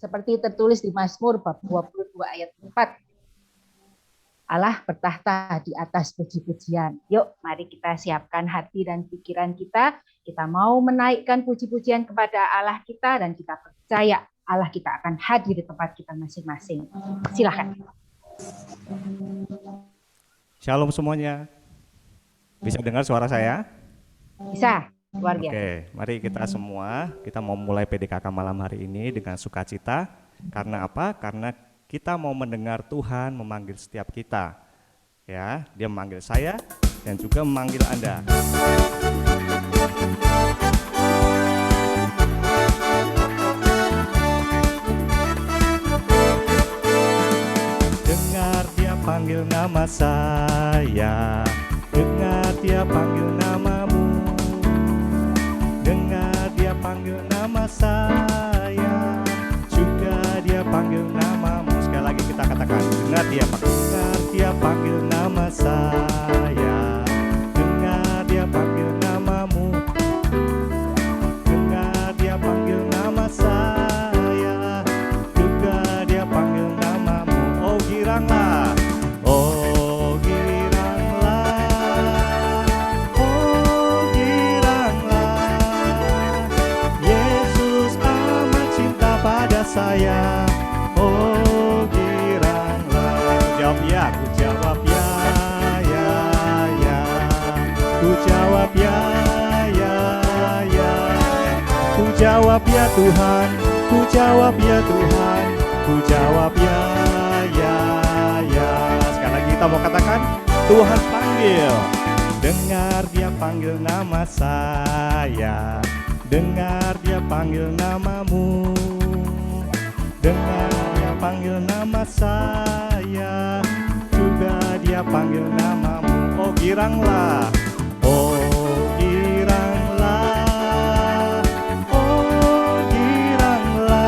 Seperti tertulis di Mazmur bab 22 ayat 4. Allah bertahta di atas puji-pujian. Yuk, mari kita siapkan hati dan pikiran kita. Kita mau menaikkan puji-pujian kepada Allah kita dan kita percaya Allah kita akan hadir di tempat kita masing-masing. Silakan. Shalom semuanya. Bisa dengar suara saya? Bisa, luar biasa. Oke, mari kita semua, kita mau mulai PDKK malam hari ini dengan sukacita. Karena apa? Karena kita mau mendengar Tuhan memanggil setiap kita. Ya, Dia memanggil saya dan juga memanggil Anda. Dengar Dia panggil nama saya, dengar Dia panggil namamu, dengar Dia panggil nama saya, juga Dia panggil namamu. Sekali lagi kita katakan, dengar Dia panggil nama saya, dengar Dia panggil namamu, dengar Dia panggil nama saya, juga Dia panggil namamu. Oh giranglah, oh giranglah, oh giranglah, Yesus amat cinta pada saya. Oh giranglah, jawab ya, ku jawab ya, ya, ya, ku jawab ya, ya, ya, ku jawab ya Tuhan, ku jawab ya Tuhan, ku jawab ya, ya, ya. Sekali lagi kita mau katakan, Tuhan panggil, dengar Dia panggil nama saya, dengar Dia panggil namamu, dengar Dia panggil nama saya, juga Dia panggil namamu. Oh giranglah, oh giranglah, oh giranglah,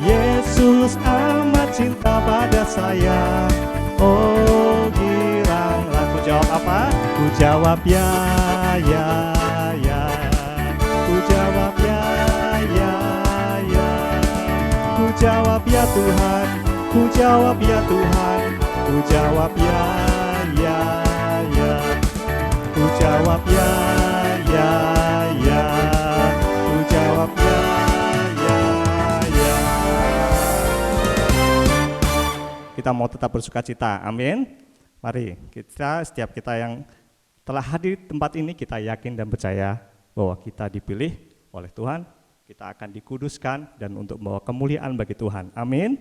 Yesus amat cinta pada saya. Oh giranglah, ku jawab apa? Ku jawab ya, ya, ya, ku jawab ya, ya, ya, ku jawab ya Tuhan, ku jawab ya Tuhan, ku jawab ya, ya, ya, ku jawab ya, ya, ya, ku jawab ya, ya, ya. Kita mau tetap bersukacita, amin. Mari kita, setiap kita yang telah hadir di tempat ini, kita yakin dan percaya bahwa kita dipilih oleh Tuhan, kita akan dikuduskan dan untuk membawa kemuliaan bagi Tuhan. Amin.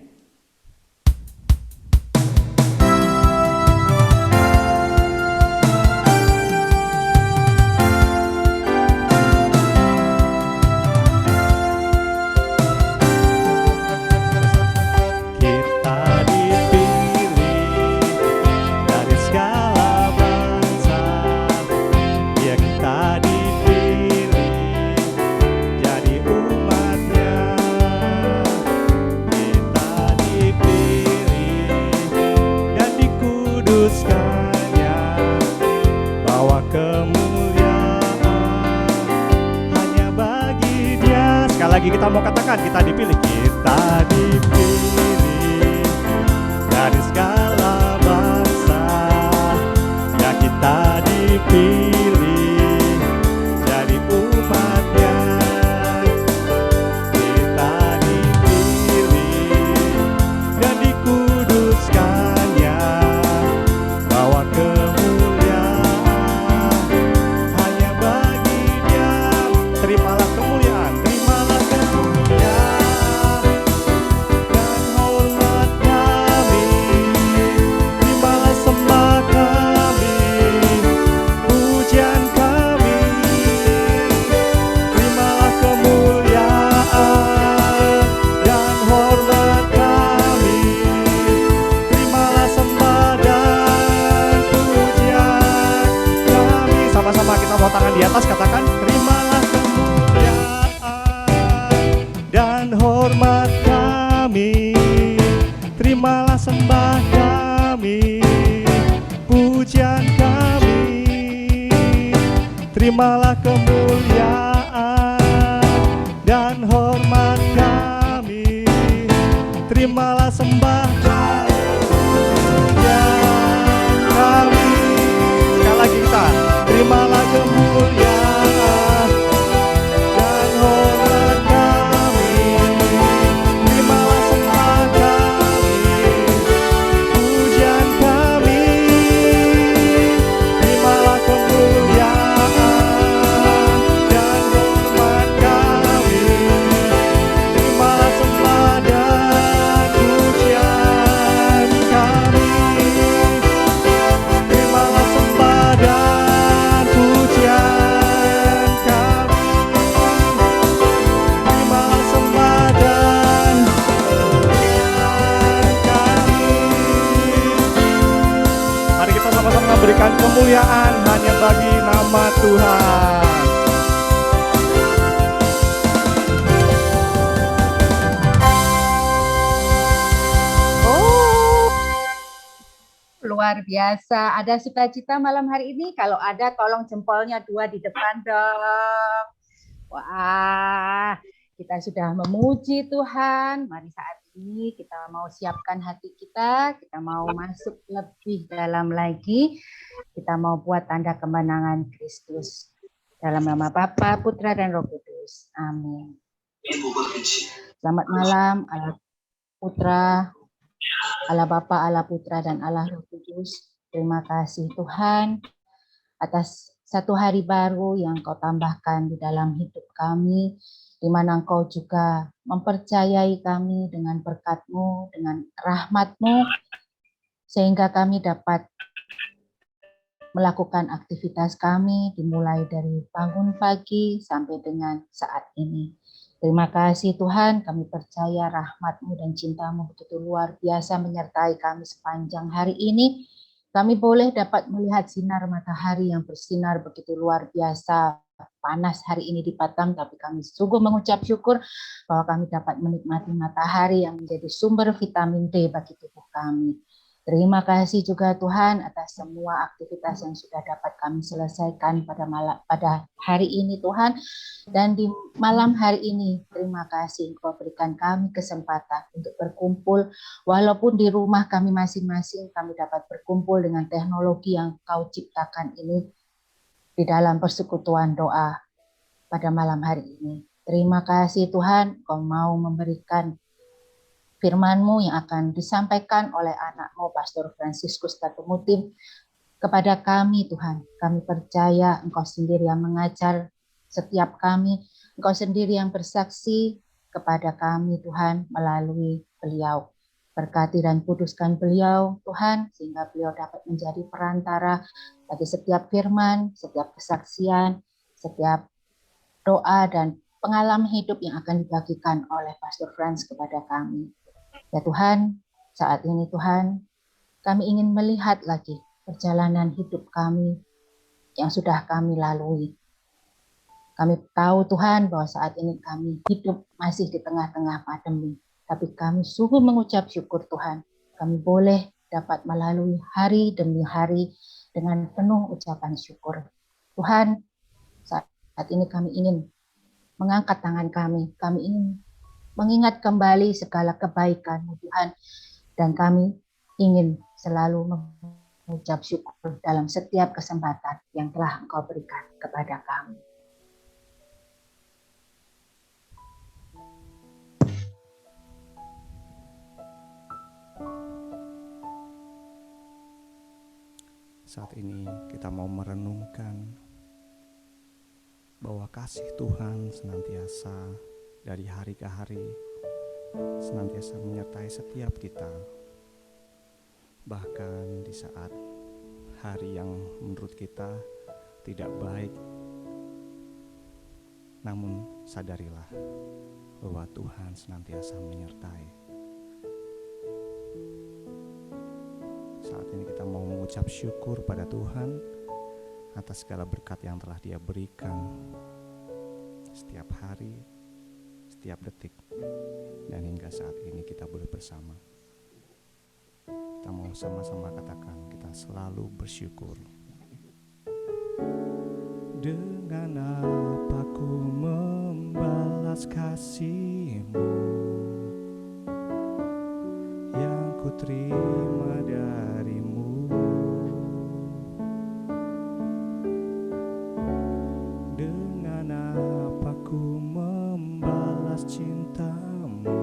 Kita dipilih dari segala bangsa, ya kita dipilih jadi umatnya. Kita dipilih dan dikuduskannya, bawa kemuliaan hanya bagi Dia. Sekali lagi kita mau katakan, kita dipilih, kita dipilih dari segala bangsa, ya kita dipilih jadi umatnya. Kita dipilih dan dikuduskannya, bawa kemuliaan hanya bagi Dia. Terimalah kemuliaan, terimalah kemuliaan dan hormat kami, terimalah sembah kami, pujian kami, terimalah kemuliaan dan hormat kami, terimalah sembah dan pujian kami. Sama-sama kita mau tangan di atas, katakan, terimalah kemuliaan dan hormat kami, terimalah sembah kami, pujian kami, terimalah kemuliaan dan hormat kami. sembah kami. Sekali lagi kita, terimalah kemuliaan dan hormat kami. Terimalah sembah kami, pujian kami. Terimalah kemuliaan dan hormat kami. Terimalah sembah dan pujian kami. Terimalah sembah dan pujian kami. Terimalah sembah dan pujian kami. Mari kita sama-sama memberikan kemuliaan hanya bagi nama Tuhan. Oh, luar biasa. Ada sukacita malam hari ini? Kalau ada, tolong jempolnya 2 di depan dong. Wah, kita sudah memuji Tuhan. Mari saat ini kita mau siapkan hati kita mau masuk lebih dalam lagi. Kita mau buat tanda kemenangan Kristus. Dalam nama Bapa, Putra, dan Roh Kudus. Amin. Selamat malam, Allah Putra, Allah Bapa, Allah Putra, dan Allah Roh Kudus. Terima kasih Tuhan atas satu hari baru yang Kau tambahkan di dalam hidup kami, di mana Engkau juga mempercayai kami dengan berkat-Mu, dengan rahmat-Mu, sehingga kami dapat melakukan aktivitas kami dimulai dari bangun pagi sampai dengan saat ini. Terima kasih Tuhan, kami percaya rahmat-Mu dan cinta-Mu begitu luar biasa menyertai kami sepanjang hari ini. Kami boleh dapat melihat sinar matahari yang bersinar begitu luar biasa. Panas hari ini di Batam, tapi kami sungguh mengucap syukur bahwa kami dapat menikmati matahari yang menjadi sumber vitamin D bagi tubuh kami. Terima kasih juga Tuhan atas semua aktivitas yang sudah dapat kami selesaikan pada hari ini Tuhan. Dan di malam hari ini terima kasih Engkau berikan kami kesempatan untuk berkumpul. Walaupun di rumah kami masing-masing kami dapat berkumpul dengan teknologi yang Kau ciptakan ini di dalam persekutuan doa pada malam hari ini. Terima kasih Tuhan Kau mau memberikan firman-Mu yang akan disampaikan oleh anak-Mu, Pastor Fransiskus Tatumutim, kepada kami Tuhan. Kami percaya Engkau sendiri yang mengajar setiap kami, Engkau sendiri yang bersaksi kepada kami Tuhan melalui beliau. Berkati dan kuduskan beliau Tuhan, sehingga beliau dapat menjadi perantara bagi setiap firman, setiap kesaksian, setiap doa dan pengalaman hidup yang akan dibagikan oleh Pastor Frans kepada kami. Ya Tuhan, saat ini Tuhan, kami ingin melihat lagi perjalanan hidup kami yang sudah kami lalui. Kami tahu Tuhan bahwa saat ini kami hidup masih di tengah-tengah pandemi, tapi kami sungguh mengucap syukur Tuhan. Kami boleh dapat melalui hari demi hari dengan penuh ucapan syukur. Tuhan, saat ini kami ingin mengangkat tangan kami ingin mengingat kembali segala kebaikan-Mu Tuhan, dan kami ingin selalu mengucap syukur dalam setiap kesempatan yang telah Engkau berikan kepada kami. Saat ini kita mau merenungkan bahwa kasih Tuhan senantiasa dari hari ke hari senantiasa menyertai setiap kita. Bahkan di saat hari yang menurut kita tidak baik, namun sadarilah bahwa Tuhan senantiasa menyertai. Saat ini kita mau mengucap syukur pada Tuhan atas segala berkat yang telah Dia berikan setiap hari, setiap detik, dan hingga saat ini kita boleh bersama. Kita mau sama-sama katakan, kita selalu bersyukur. Dengan apa ku membalas kasih-Mu terima darimu. Dengan apa ku membalas cintamu?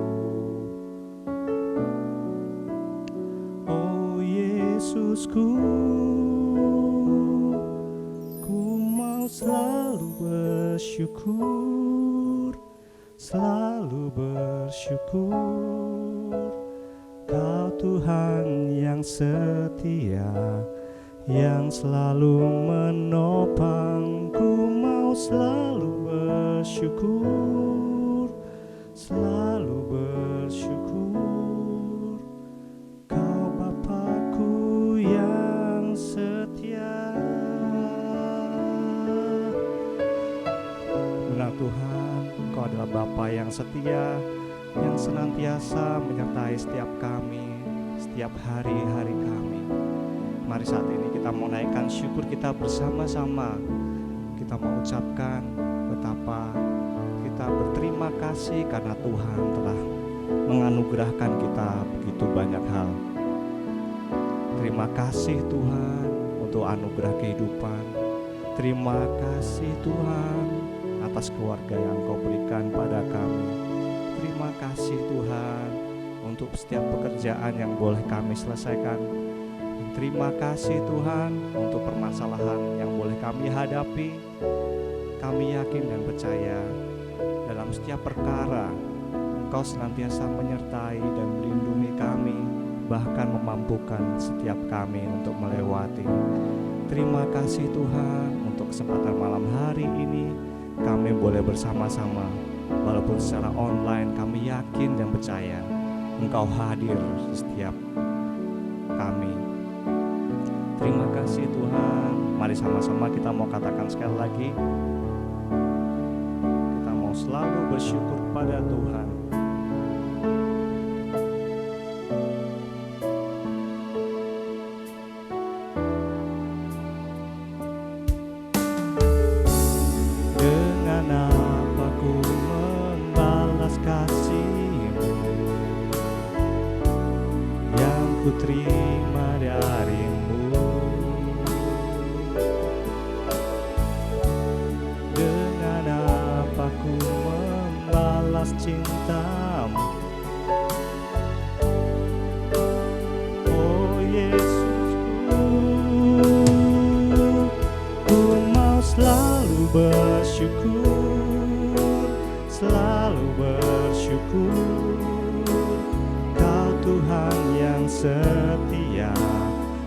Oh Yesusku, ku mau selalu bersyukur, selalu bersyukur. Kau Tuhan yang setia, yang selalu menopang. Ku mau selalu bersyukur, selalu bersyukur. Kau Bapakku yang setia. Benar Tuhan, Engkau adalah Bapa yang setia, yang senantiasa menyertai setiap kami, setiap hari-hari kami. Mari saat ini kita mau naikkan syukur kita bersama-sama. Kita mau ucapkan betapa kita berterima kasih karena Tuhan telah menganugerahkan kita begitu banyak hal. Terima kasih Tuhan untuk anugerah kehidupan. Terima kasih Tuhan atas keluarga yang Kau berikan pada kami. Terima kasih Tuhan untuk setiap pekerjaan yang boleh kami selesaikan. Terima kasih Tuhan untuk permasalahan yang boleh kami hadapi. Kami yakin dan percaya dalam setiap perkara Engkau senantiasa menyertai dan melindungi kami, bahkan memampukan setiap kami untuk melewati. Terima kasih Tuhan untuk kesempatan malam hari ini kami boleh bersama-sama. Walaupun secara online, kami yakin dan percaya Engkau hadir di setiap kami. Terima kasih Tuhan. Mari sama-sama kita mau katakan sekali lagi, kita mau selalu bersyukur pada Tuhan. Dengan apa ku membalas kasih-Mu yang ku terima dari-Mu? Dengan apa ku membalas cinta-Mu? Oh Yesusku, ku mau selalu bersyukur, selalu bersyukur. Kau Tuhan yang setia,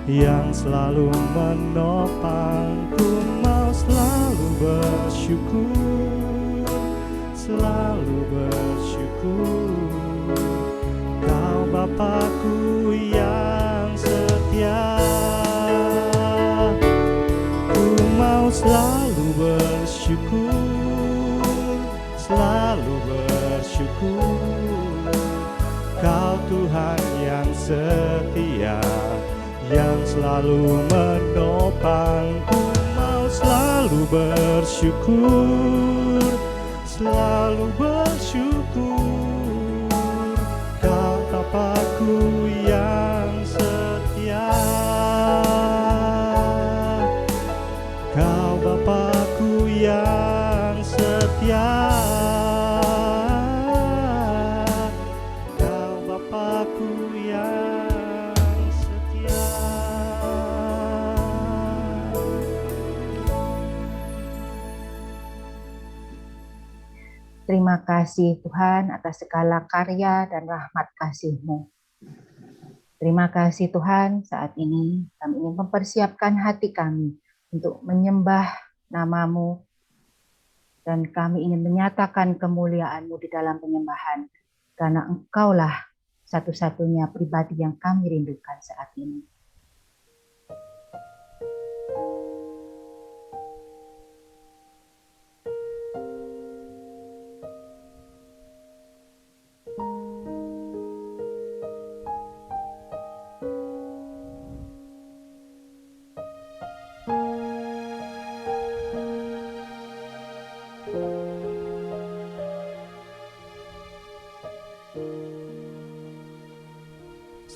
yang selalu menopang. Ku mau selalu bersyukur, selalu bersyukur. Kau Bapakku yang setia. Ku mau selalu bersyukur, selalu bersyukur. Kau Tuhan yang setia, yang selalu menopang. Ku mau selalu bersyukur, selalu bersyukur. Kau Bapakku yang setia. Kau Bapakku yang setia. Kau Bapakku yang setia. Terima kasih Tuhan atas segala karya dan rahmat kasih-Mu. Terima kasih Tuhan, saat ini kami ingin mempersiapkan hati kami untuk menyembah nama-Mu, dan kami ingin menyatakan kemuliaan-Mu di dalam penyembahan, karena Engkaulah satu-satunya pribadi yang kami rindukan saat ini.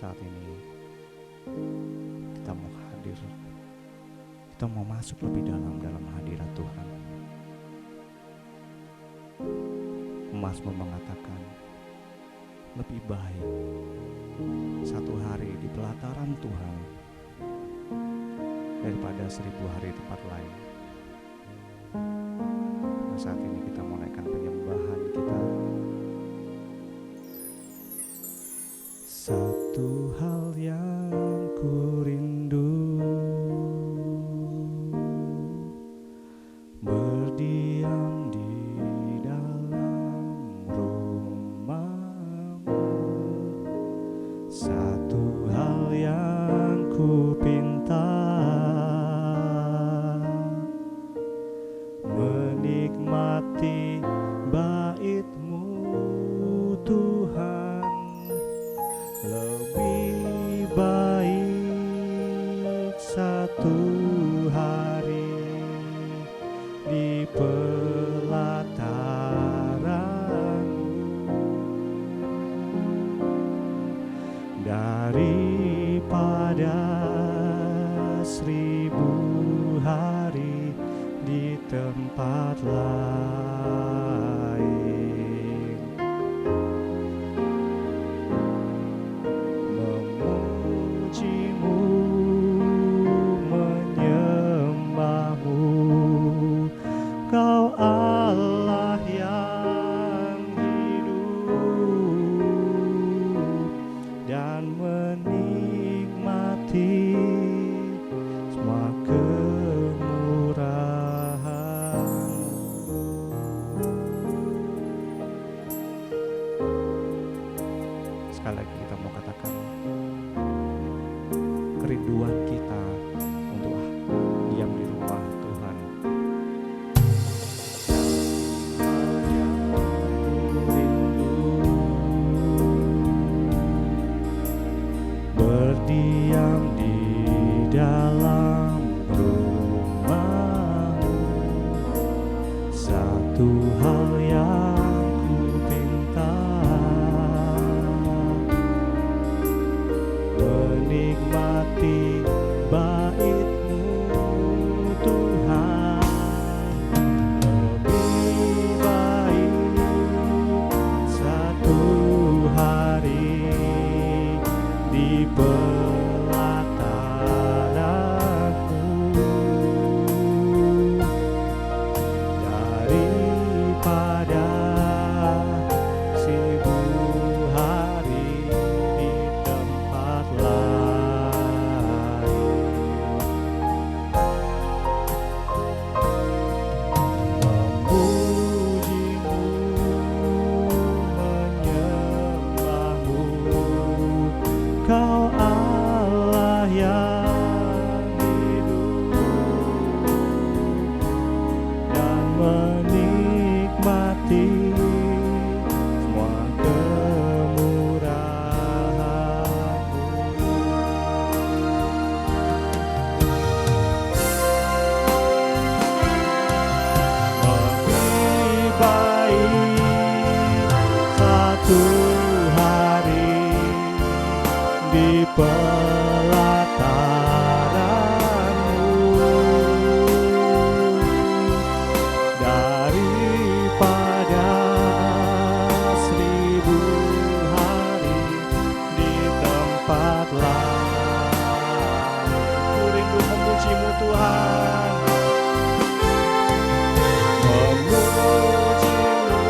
saat ini kita mau hadir, kita mau masuk lebih dalam hadirat Tuhan. Mazmur mengatakan lebih baik satu hari di pelataran Tuhan daripada 1000 hari di tempat lain. Dan saat ini kita mau naikkan penyembahan kita. Satu hal yang ku rindu, berdiam di dalam rumah-Mu. Satu hal yang ku pinta, menikmati bait-Mu Tuhan. Lebih baik satu hari di pelataran-Mu daripada 1000 hari di tempat lain. Memuji-Mu, menyembah-Mu, Kau Allah yang hidup, dan menikmati semua kemurahan. Sekali lagi kita mau katakan kerinduan kita untuk diam di rumah Tuhan. Berdiam di dalam rumah-Mu, satu hal yang ku pinta, menikmati bait-Mu Tuhan. Lebih baik satu hari di pelataran-Mu daripada 1000 hari di tempat lain. Memuji-Mu, menyembah-Mu, Kau Allah yang hidup, dan menikmati semua kemurahan-Mu. Lebih baik satu hari di pelataran-Mu daripada 1000 hari di tempat lain. Ku rindu memuji-Mu Tuhan. Memuji-Mu,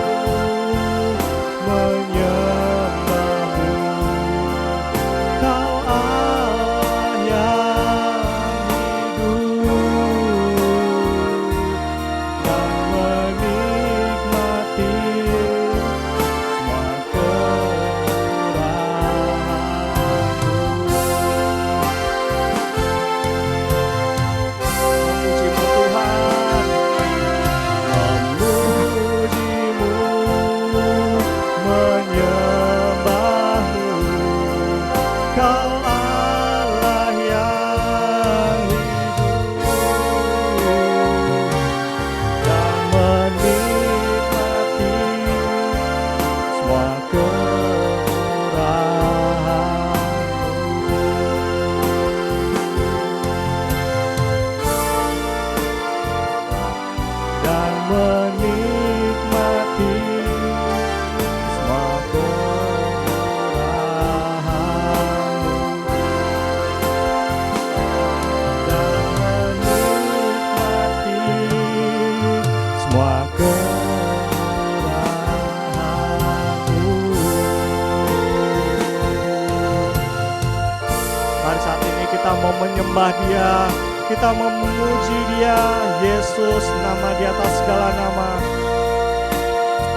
menyembah-Mu, Kau mau menyembah Dia, kita mau memuji Dia, Yesus, nama di atas segala nama.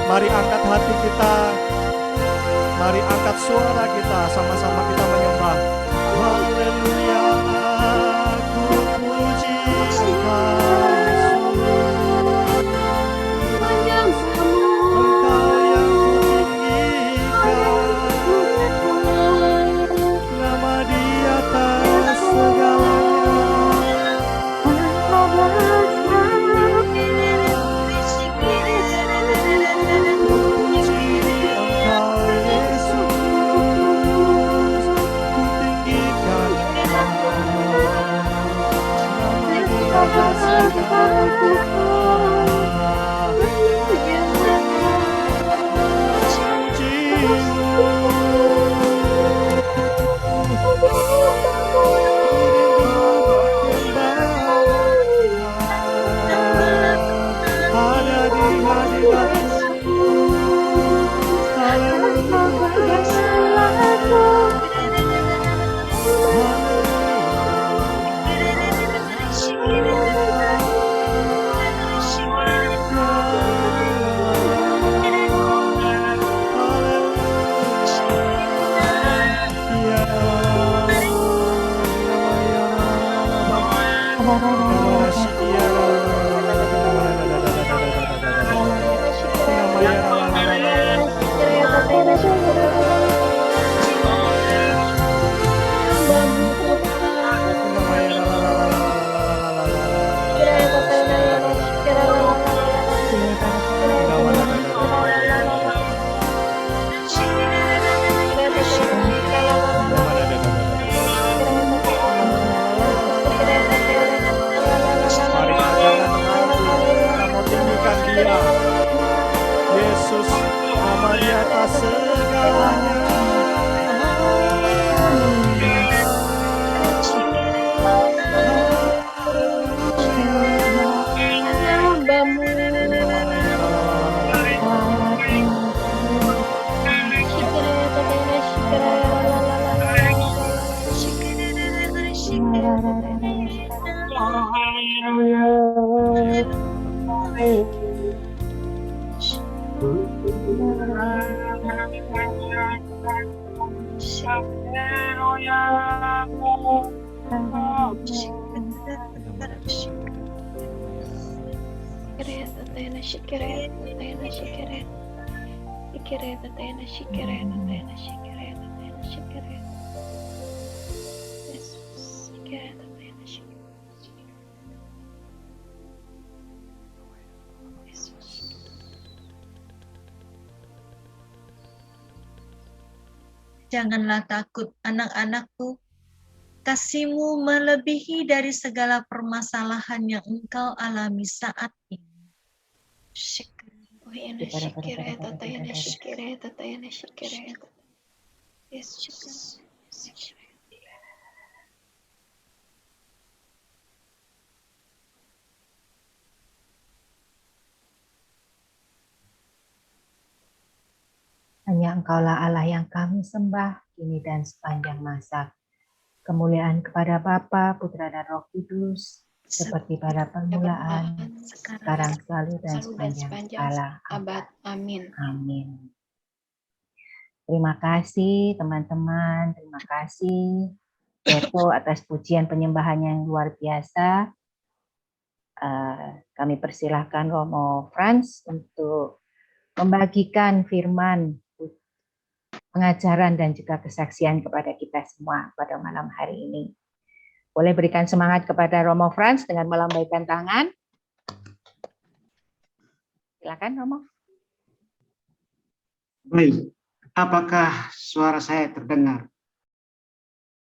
Mari angkat hati kita, mari angkat suara kita, sama-sama kita menyembah. Haleluya, ku puji Engkau Yesus, Engkau yang kutinggikan, nama di atas segalanya. Yesus, nama di atas segalanya. Janganlah takut, anak-anakku. Kasih-Mu melebihi dari segala permasalahan yang engkau alami saat ini. Hanya Engkaulah Allah yang kami sembah, kini dan sepanjang masa. Kemuliaan kepada Bapa, Putra, dan Roh Kudus, seperti pada permulaan, sekarang, selalu, dan sepanjang kala abad. Amin. Amin. Terima kasih teman-teman, terima kasih Beto atas pujian penyembahan yang luar biasa. Kami persilahkan Romo Franz untuk membagikan firman, pengajaran dan juga kesaksian kepada kita semua pada malam hari ini. Boleh berikan semangat kepada Romo Franz dengan melambaikan tangan. Silakan Romo. Baik, apakah suara saya terdengar?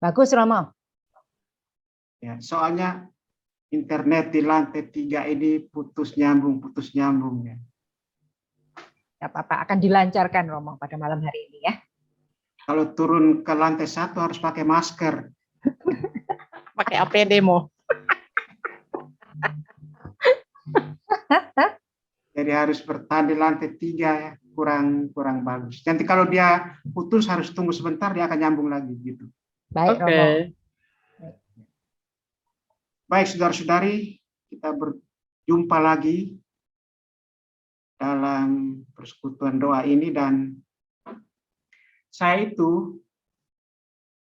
Bagus Romo. Ya, soalnya internet di lantai 3 ini putus nyambung ya. Tidak apa-apa, akan dilancarkan Romo pada malam hari ini ya. Kalau turun ke lantai 1 harus pakai masker. Pakai APD mo. Jadi harus bertahan di lantai 3 ya, kurang bagus. Nanti kalau dia putus harus tunggu sebentar, dia akan nyambung lagi gitu. Baik Romo. Baik saudara-saudari, kita berjumpa lagi dalam persekutuan doa ini, dan saya itu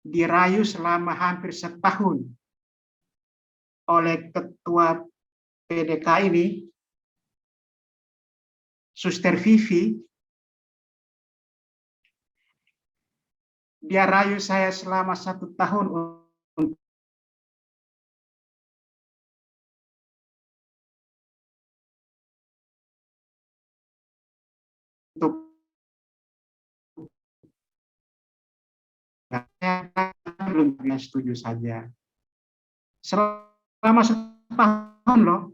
dirayu selama hampir setahun oleh ketua PDK ini, Suster Vivi. Dia rayu saya selama 1 tahun untuk belum setuju saja. Selama 1 tahun loh.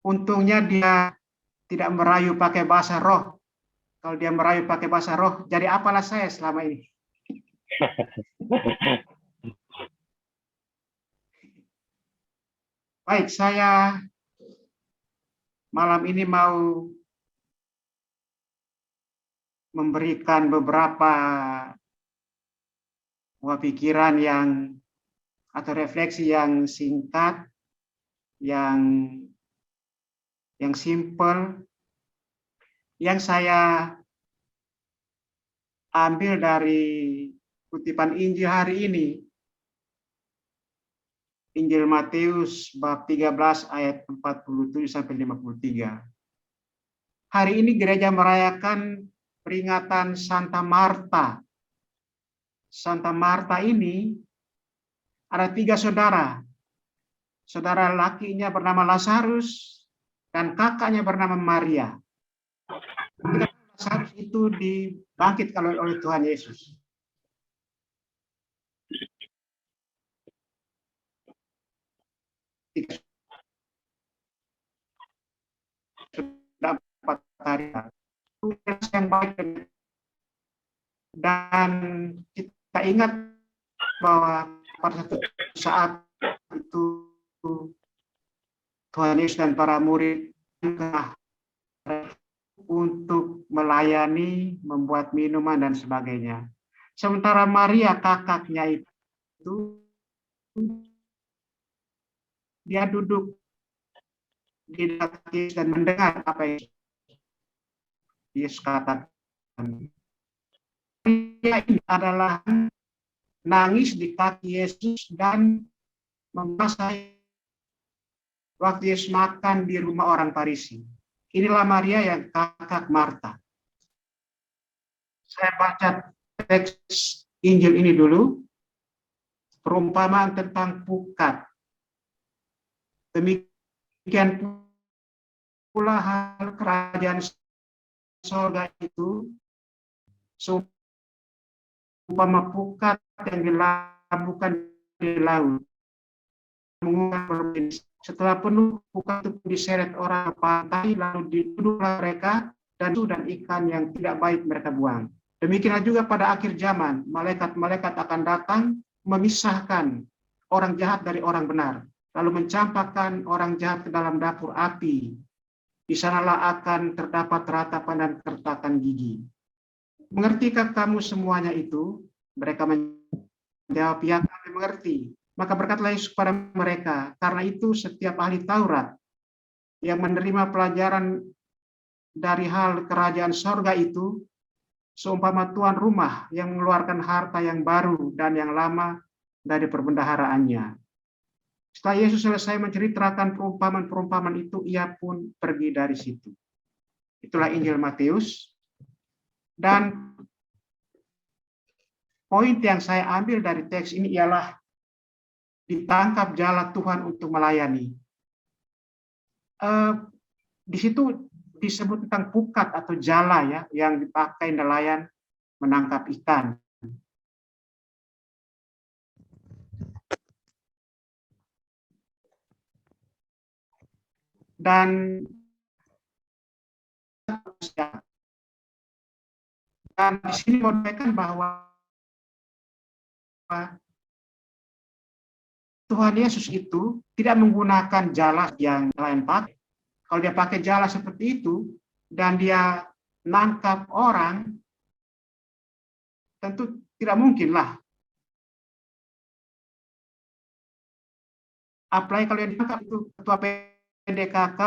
Untungnya dia tidak merayu pakai bahasa roh. Kalau dia merayu pakai bahasa roh, jadi apalah saya selama ini. Baik, saya malam ini mau memberikan beberapa buah pikiran atau refleksi yang singkat, yang simple, yang saya ambil dari kutipan Injil hari ini, Injil Matius bab 13 ayat 47 sampai 53. Hari ini gereja merayakan peringatan Santa Marta. Santa Marta ini ada 3 saudara. Saudara lakinya bernama Lazarus dan kakaknya bernama Maria. Lazarus itu dibangkitkan oleh Tuhan Yesus. Sudah 4 hari. Yang baik, dan kita ingat bahwa pada satu saat itu Tuhan Yesus dan para murid untuk melayani, membuat minuman dan sebagainya. Sementara Maria kakaknya itu dia duduk di dekat Yesus dan mendengar apa yang Yesus katakan. Maria ini adalah nangis di kaki Yesus dan membasahi waktu Yesus makan di rumah orang Farisi. Inilah Maria yang kakak Marta. Saya baca teks Injil ini dulu. Perumpamaan tentang pukat. Demikian pula hal kerajaan surga itu seumpama pukat yang dilabuhkan di laut. Setelah penuh, pukat itu diseret orang ke pantai, lalu diduduklah mereka dan ikan yang tidak baik mereka buang. Demikianlah juga pada akhir zaman, malaikat-malaikat akan datang memisahkan orang jahat dari orang benar, lalu mencampakkan orang jahat ke dalam dapur api. Di sanalah akan terdapat ratapan dan kertakan gigi. Mengertikah kamu semuanya itu? Mereka menjawab, ya kami mengerti. Maka berkatalah Yesus kepada mereka, karena itu setiap ahli Taurat yang menerima pelajaran dari hal kerajaan sorga itu, seumpama tuan rumah yang mengeluarkan harta yang baru dan yang lama dari perbendaharaannya. Setelah Yesus selesai menceritakan perumpamaan-perumpamaan itu, ia pun pergi dari situ. Itulah Injil Matius. Dan poin yang saya ambil dari teks ini ialah ditangkap jala Tuhan untuk melayani. Di situ disebut tentang pukat atau jala ya, yang dipakai nelayan menangkap ikan. Dan di sini menunjukkan bahwa Tuhan Yesus itu tidak menggunakan jala yang lain pakai. Kalau dia pakai jala seperti itu dan dia nangkap orang, tentu tidak mungkinlah Apalagi kalau yang ditangkap itu ketua PDKK,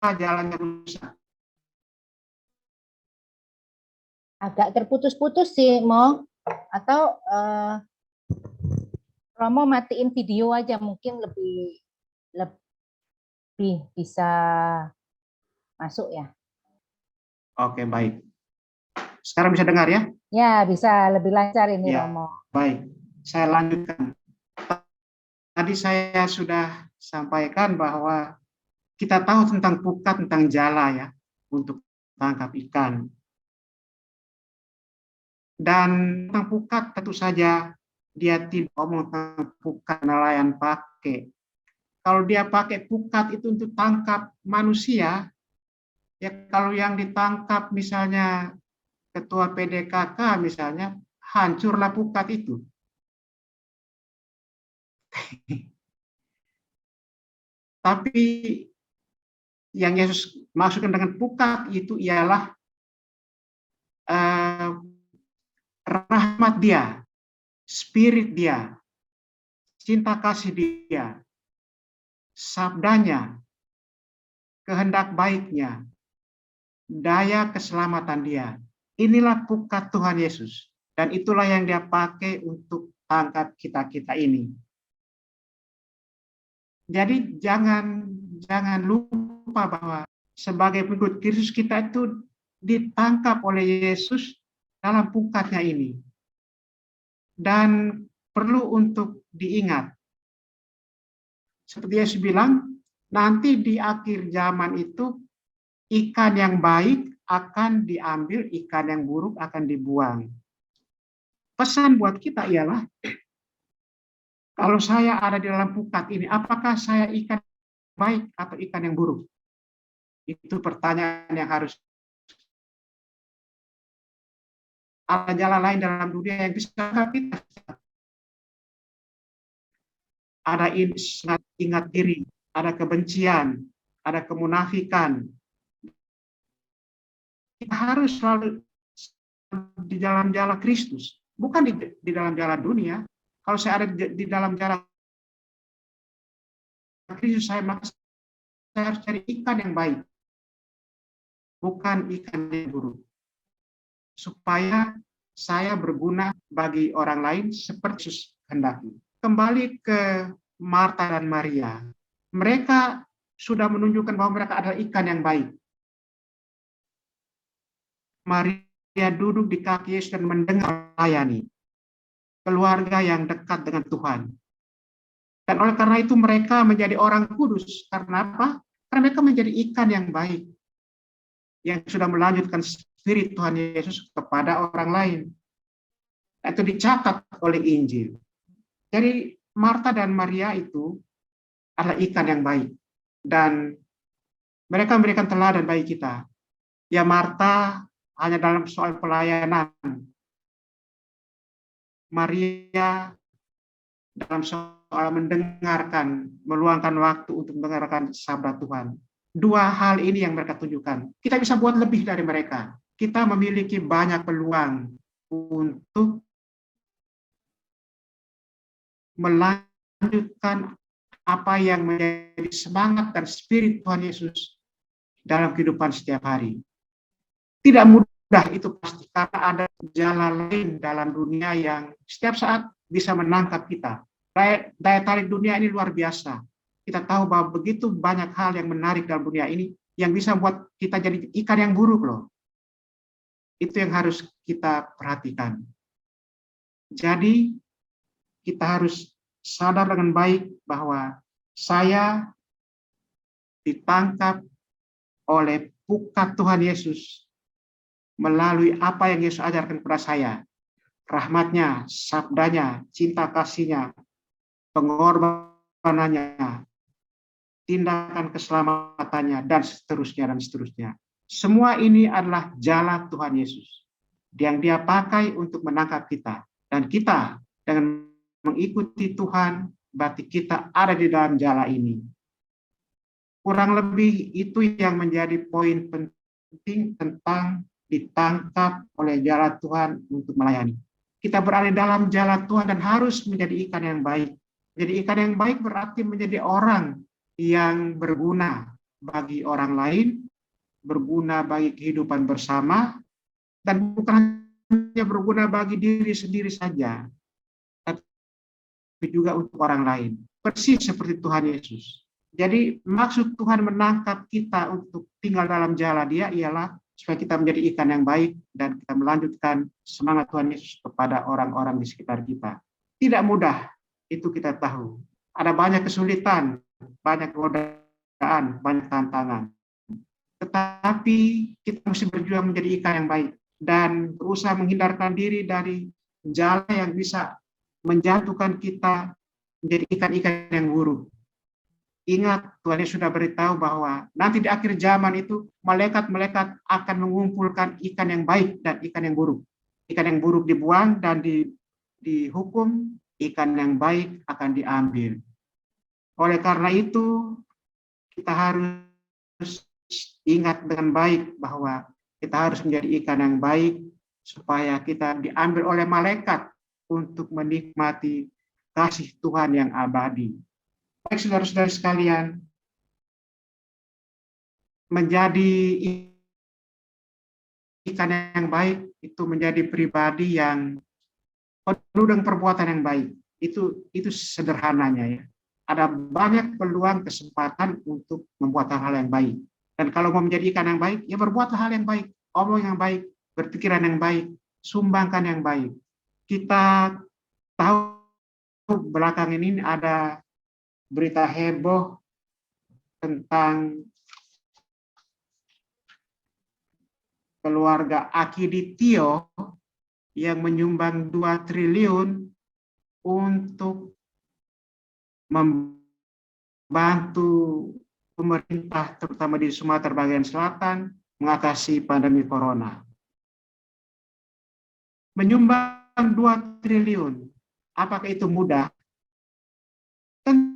jalannya rusak. Agak terputus-putus sih, Mo. Atau Romo matiin video aja, mungkin lebih bisa masuk ya. Oke, baik. Sekarang bisa dengar ya? Ya, bisa lebih lancar ini, Ya, Romo. baik. Saya lanjutkan. Tadi saya sudah sampaikan bahwa kita tahu tentang pukat, tentang jala ya, untuk tangkap ikan. Dan tentang pukat tentu saja dia tidak ngomong tentang pukat nelayan pakai. Kalau dia pakai pukat itu untuk tangkap manusia, ya kalau yang ditangkap misalnya ketua PDKK misalnya, hancurlah pukat itu. Tapi yang Yesus maksudkan dengan pukat itu ialah rahmat dia, spirit dia, cinta kasih dia, sabdanya, kehendak baiknya, daya keselamatan dia. Inilah pukat Tuhan Yesus. Dan itulah yang dia pakai untuk tangkap kita-kita ini. Jadi jangan lupa bahwa sebagai pengikut Kristus kita itu ditangkap oleh Yesus dalam pukatnya ini. Dan perlu untuk diingat. Seperti Yesus bilang, nanti di akhir zaman itu ikan yang baik akan diambil, ikan yang buruk akan dibuang. Pesan buat kita ialah, kalau saya ada di dalam pukat ini, apakah saya ikan baik atau ikan yang buruk? Itu pertanyaan yang harus. Ada jalan lain dalam dunia yang bisa kita. Ada ingat diri, ada kebencian, ada kemunafikan. Kita harus selalu di dalam jalan Kristus, bukan di dalam jalan dunia. Kalau saya ada di dalam jalan Kristus, saya harus cari ikan yang baik, bukan ikan yang buruk, supaya saya berguna bagi orang lain seperti Yesus kehendaki. Kembali ke Marta dan Maria, mereka sudah menunjukkan bahwa mereka adalah ikan yang baik. Maria duduk di kaki Yesus dan mendengar, melayani keluarga yang dekat dengan Tuhan. Dan oleh karena itu mereka menjadi orang kudus. Karena apa? Karena mereka menjadi ikan yang baik, yang sudah melanjutkan spirit Tuhan Yesus kepada orang lain. Itu dicatat oleh Injil. Jadi Marta dan Maria itu adalah ikan yang baik. Dan mereka memberikan teladan bagi kita. Ya, Marta hanya dalam soal pelayanan. Maria dalam soal mendengarkan, meluangkan waktu untuk mendengarkan sabda Tuhan. Dua hal ini yang mereka tunjukkan. Kita bisa buat lebih dari mereka. Kita memiliki banyak peluang untuk melanjutkan apa yang menjadi semangat dan spirit Tuhan Yesus dalam kehidupan setiap hari. Tidak mudah itu pasti, karena ada jalan lain dalam dunia yang setiap saat bisa menangkap kita. Daya tarik dunia ini luar biasa. Kita tahu bahwa begitu banyak hal yang menarik dalam dunia ini yang bisa membuat kita jadi ikan yang buruk loh. Itu yang harus kita perhatikan. Jadi kita harus sadar dengan baik bahwa saya ditangkap oleh pukat Tuhan Yesus melalui apa yang Yesus ajarkan kepada saya. Rahmatnya, sabdanya, cinta kasihnya, pengorbanannya, tindakan keselamatannya, dan seterusnya, dan seterusnya. Semua ini adalah jalan Tuhan Yesus yang dia pakai untuk menangkap kita. Dan kita dengan mengikuti Tuhan, berarti kita ada di dalam jalan ini. Kurang lebih itu yang menjadi poin penting tentang ditangkap oleh jalan Tuhan untuk melayani. Kita berada dalam jalan Tuhan dan harus menjadi ikan yang baik. Jadi ikan yang baik berarti menjadi orang yang berguna bagi orang lain, berguna bagi kehidupan bersama, dan bukan hanya berguna bagi diri sendiri saja, tapi juga untuk orang lain. Persis seperti Tuhan Yesus. Jadi maksud Tuhan menangkap kita untuk tinggal dalam jala Dia ialah supaya kita menjadi ikan yang baik dan kita melanjutkan semangat Tuhan Yesus kepada orang-orang di sekitar kita. Tidak mudah, itu kita tahu. Ada banyak kesulitan, banyak godaan, banyak tantangan. Tetapi kita mesti berjuang menjadi ikan yang baik dan berusaha menghindarkan diri dari jala yang bisa menjatuhkan kita menjadi ikan-ikan yang buruk. Ingat, Tuhan Yesus sudah beritahu bahwa nanti di akhir zaman itu malaikat-malaikat akan mengumpulkan ikan yang baik dan ikan yang buruk. Ikan yang buruk dibuang dan dihukum, ikan yang baik akan diambil. Oleh karena itu, kita harus ingat dengan baik bahwa kita harus menjadi ikan yang baik supaya kita diambil oleh malaikat untuk menikmati kasih Tuhan yang abadi. Baik saudara-saudara sekalian, menjadi ikan yang baik itu menjadi pribadi yang penuh dengan perbuatan yang baik. Itu sederhananya ya. Ada banyak peluang kesempatan untuk membuat hal-hal yang baik. Dan kalau mau menjadi ikan yang baik, ya berbuatlah hal yang baik, omong yang baik, berpikiran yang baik, sumbangkan yang baik. Kita tahu belakang ini ada berita heboh tentang keluarga Akiditio yang menyumbang 2 triliun untuk membantu pemerintah terutama di Sumatera bagian selatan mengatasi pandemi corona. Menyumbang 2 triliun, apakah itu mudah? Tentu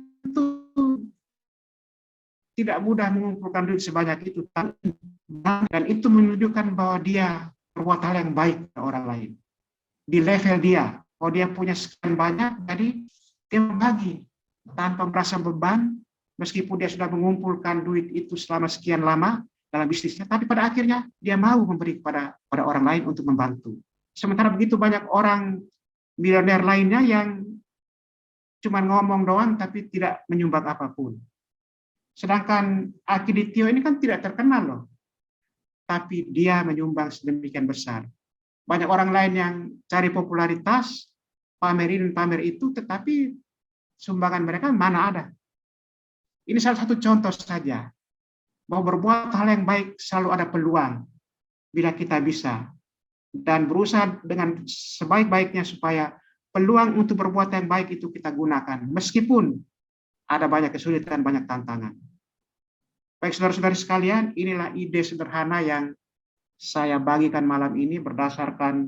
tidak mudah mengumpulkan duit sebanyak itu, dan itu menunjukkan bahwa dia berbuat hal yang baik ke orang lain. Di level dia, kalau dia punya sekian banyak, jadi dia membagi tanpa merasa beban, meskipun dia sudah mengumpulkan duit itu selama sekian lama dalam bisnisnya, tapi pada akhirnya dia mau memberi pada orang lain untuk membantu. Sementara begitu banyak orang miliuner lainnya yang cuma ngomong doang tapi tidak menyumbang apapun. Sedangkan Akiditio ini kan tidak terkenal loh, tapi dia menyumbang sedemikian besar. Banyak orang lain yang cari popularitas, pamer ini pamer itu, tetapi sumbangan mereka mana ada. Ini salah satu contoh saja. Mau berbuat hal yang baik selalu ada peluang bila kita bisa. Dan berusaha dengan sebaik-baiknya supaya peluang untuk berbuat yang baik itu kita gunakan. Meskipun ada banyak kesulitan, banyak tantangan. Baik saudara-saudari sekalian, inilah ide sederhana yang saya bagikan malam ini berdasarkan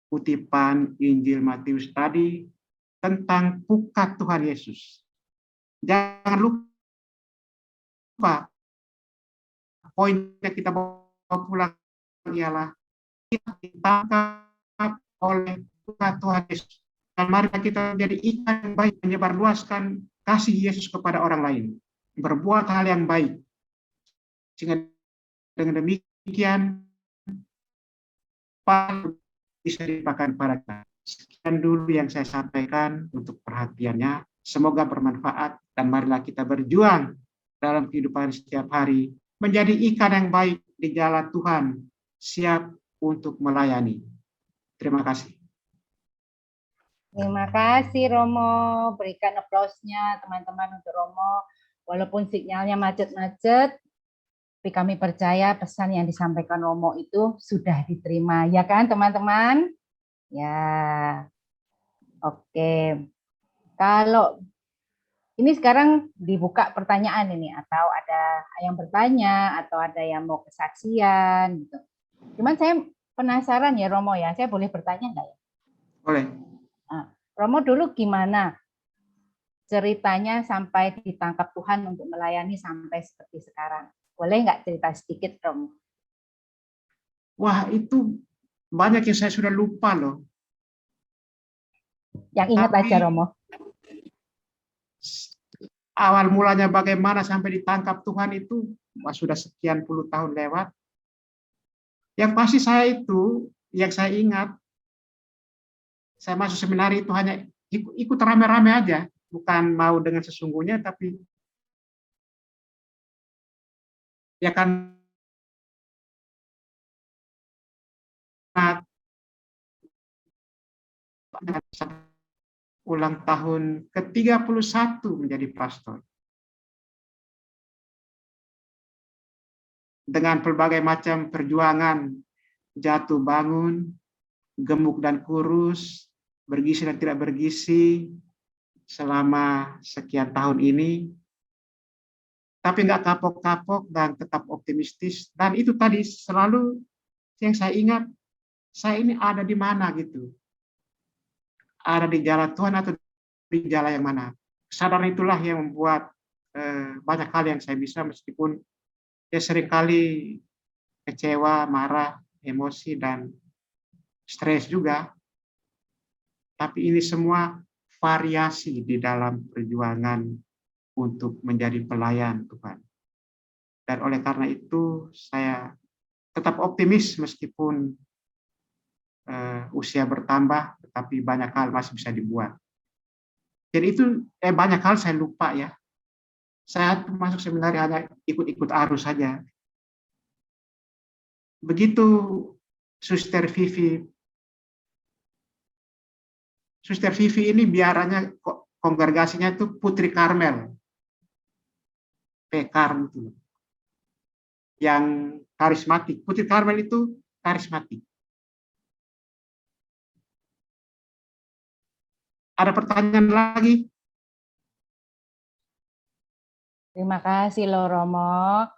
kutipan Injil Matius tadi tentang pukat Tuhan Yesus. Jangan lupa, poinnya kita bawa pulang ialah kita ditangkap oleh pukat Tuhan Yesus. Dan mari kita menjadi ikan yang baik, menyebarluaskan kasih Yesus kepada orang lain. Berbuat hal yang baik. Sehingga dengan demikian, bisa dipakai para kita. Sekian dulu yang saya sampaikan untuk perhatiannya. Semoga bermanfaat dan marilah kita berjuang dalam kehidupan setiap hari. Menjadi ikan yang baik di jalan Tuhan. Siap untuk melayani. Terima kasih. Terima kasih Romo, berikan aplausnya teman-teman untuk Romo. Walaupun sinyalnya macet-macet, tapi kami percaya pesan yang disampaikan Romo itu sudah diterima, ya kan teman-teman? Ya, oke. Kalau ini sekarang dibuka pertanyaan ini, atau ada yang bertanya, atau ada yang mau kesaksian, gitu. Cuman saya penasaran ya Romo ya, saya boleh bertanya nggak ya? Boleh. Romo dulu gimana ceritanya sampai ditangkap Tuhan untuk melayani sampai seperti sekarang? Boleh nggak cerita sedikit Romo? Wah, itu banyak yang saya sudah lupa loh. Yang ingat aja Romo. awal mulanya bagaimana sampai ditangkap Tuhan itu sudah sekian puluh tahun lewat. Yang pasti saya itu, yang saya ingat, saya masuk seminari itu hanya ikut rame-rame aja, bukan mau dengan sesungguhnya, tapi ya kan ulang tahun ke-31 menjadi pastor. Dengan berbagai macam perjuangan, jatuh bangun, gemuk dan kurus, bergizi dan tidak bergizi, selama sekian tahun ini. Tapi nggak kapok-kapok dan tetap optimistis. Dan itu tadi selalu yang saya ingat, saya ini ada di mana gitu. Ada di jalan Tuhan atau di jalan yang mana. Kesadaran itulah yang membuat banyak hal yang saya bisa, meskipun ya seringkali kecewa, marah, emosi, dan stres juga. Tapi ini semua variasi di dalam perjuangan untuk menjadi pelayan Tuhan. Dan oleh karena itu saya tetap optimis meskipun usia bertambah, tetapi banyak hal masih bisa dibuat. Jadi itu banyak hal saya lupa ya. Saya masuk seminari hanya ikut-ikut arus saja. Begitu Suster Vivi. Suster Vivi ini biaranya kongregasinya itu Putri Karmel. Pekar itu. Yang karismatik. Putri Karmel itu karismatik. Ada pertanyaan lagi? Terima kasih loh Romo.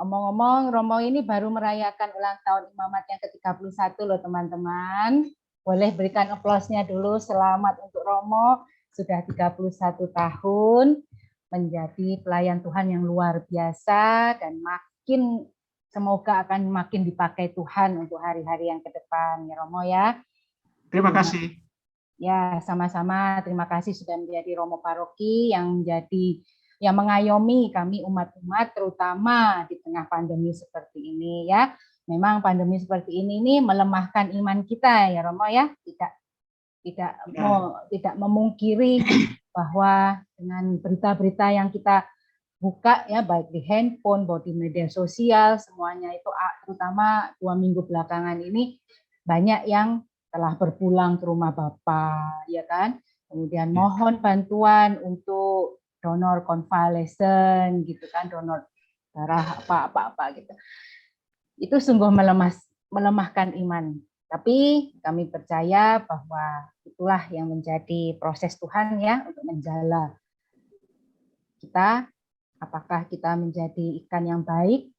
Omong-omong, Romo ini baru merayakan ulang tahun imamat yang ke-31 loh teman-teman. Boleh berikan aplausnya dulu. Selamat untuk Romo. Sudah 31 tahun menjadi pelayan Tuhan yang luar biasa dan makin semoga akan makin dipakai Tuhan untuk hari-hari yang ke depan ya Romo ya. Terima kasih. Ya, sama-sama. Terima kasih sudah menjadi Romo Paroki yang mengayomi kami umat-umat terutama di tengah pandemi seperti ini ya. Memang pandemi seperti ini nih melemahkan iman kita ya Romo ya. Tidak memungkiri bahwa dengan berita-berita yang kita buka ya baik di handphone, baik di media sosial, semuanya itu terutama 2 minggu belakangan ini banyak yang telah berpulang ke rumah Bapa, ya kan? Kemudian mohon bantuan untuk donor konvalesen, gitu kan, donor darah apa gitu. Itu sungguh melemahkan iman. Tapi kami percaya bahwa itulah yang menjadi proses Tuhan ya untuk menjala kita. Apakah kita menjadi ikan yang baik,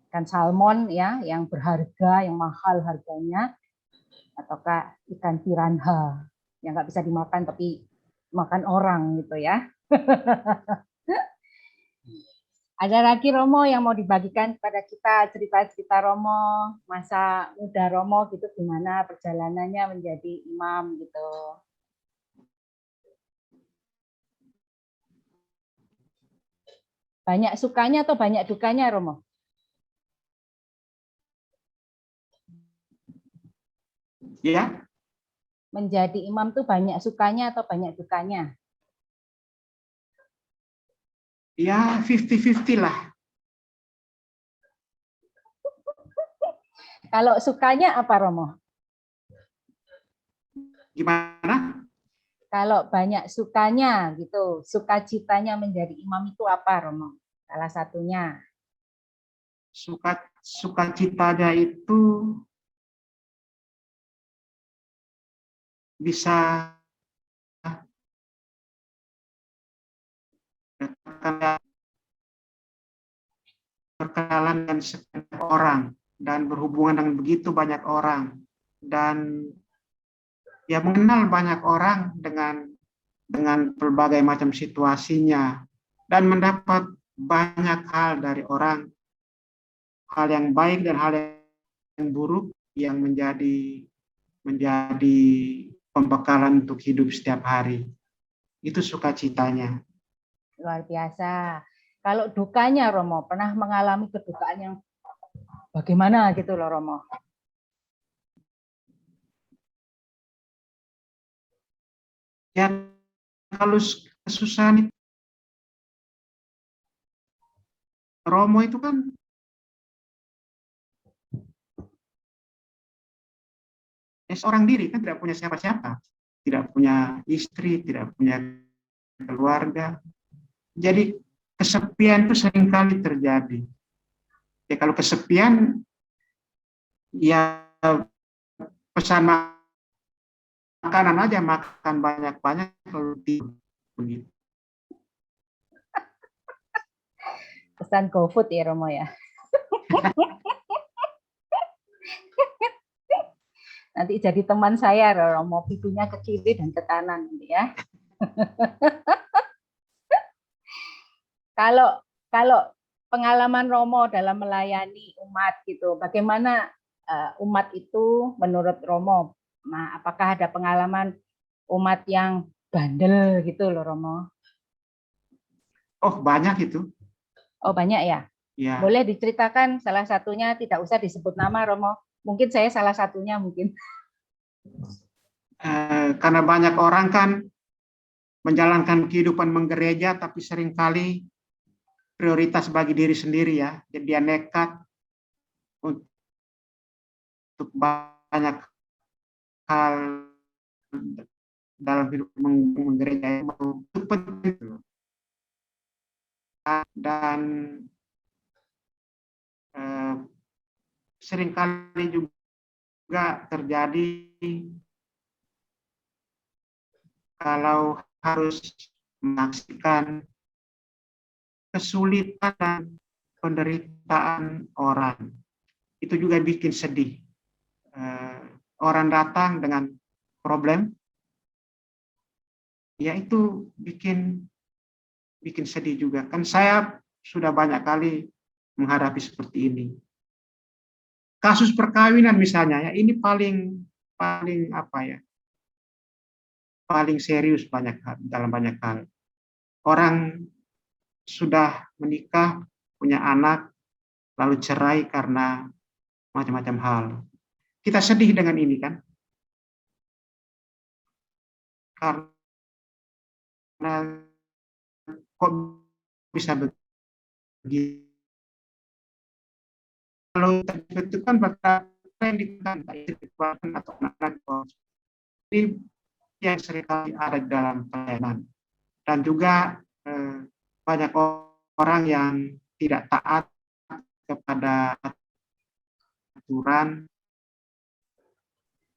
ikan salmon ya, yang berharga, yang mahal harganya, ataukah ikan piranha yang nggak bisa dimakan tapi makan orang gitu ya. Ada lagi Romo yang mau dibagikan kepada kita cerita-cerita Romo, masa muda Romo gitu gimana perjalanannya menjadi imam gitu. Banyak sukanya atau banyak dukanya Romo? Ya. Menjadi imam tuh banyak sukanya atau banyak dukanya? Ya, 50-50 lah. Kalau sukanya apa Romo? Gimana? Kalau banyak sukanya gitu, sukacitanya menjadi imam itu apa Romo? Salah satunya. Sukacitanya itu bisa berkenalan dengan setiap orang dan berhubungan dengan begitu banyak orang dan ya mengenal banyak orang dengan berbagai macam situasinya dan mendapat banyak hal dari orang, hal yang baik dan hal yang buruk yang menjadi pembekalan untuk hidup setiap hari. Itu sukacitanya. Luar biasa. Kalau dukanya Romo, pernah mengalami kedukaan yang bagaimana gitu loh Romo? Ya, kalau kesusahan itu, Romo itu kan seorang diri, kan tidak punya siapa-siapa, tidak punya istri, tidak punya keluarga. Jadi kesepian itu seringkali terjadi. Ya kalau kesepian, ya pesan makanan aja, makan banyak-banyak kalau tidur begitu. Pesan GoFood ya Romo ya. Nanti jadi teman saya Romo, pipinya ke kiri dan ke kanan ya. Kalau kalau pengalaman Romo dalam melayani umat gitu, bagaimana umat itu menurut Romo? Nah, apakah ada pengalaman umat yang bandel gitu loh Romo? Oh banyak itu. Oh banyak ya? Ya. Boleh diceritakan salah satunya, tidak usah disebut nama Romo. Mungkin saya salah satunya mungkin. Karena banyak orang kan menjalankan kehidupan menggereja, tapi seringkali prioritas bagi diri sendiri ya. Jadi dia nekat untuk banyak hal dalam hidup menggereja itu penting. Dan seringkali juga terjadi kalau harus menyaksikan kesulitan dan penderitaan orang. Itu juga bikin sedih. Orang datang dengan problem, ya itu bikin sedih juga. Kan saya sudah banyak kali menghadapi seperti ini. Kasus perkawinan misalnya, ya ini paling apa ya? Paling serius dalam banyak hal. Orang sudah menikah, punya anak, lalu cerai karena macam-macam hal. Kita sedih dengan ini kan? Karena kok bisa begitu? Kalau itu kan yang ditekan atau anak ini yang seringkali ada di dalam pelayanan. Dan juga banyak orang yang tidak taat kepada aturan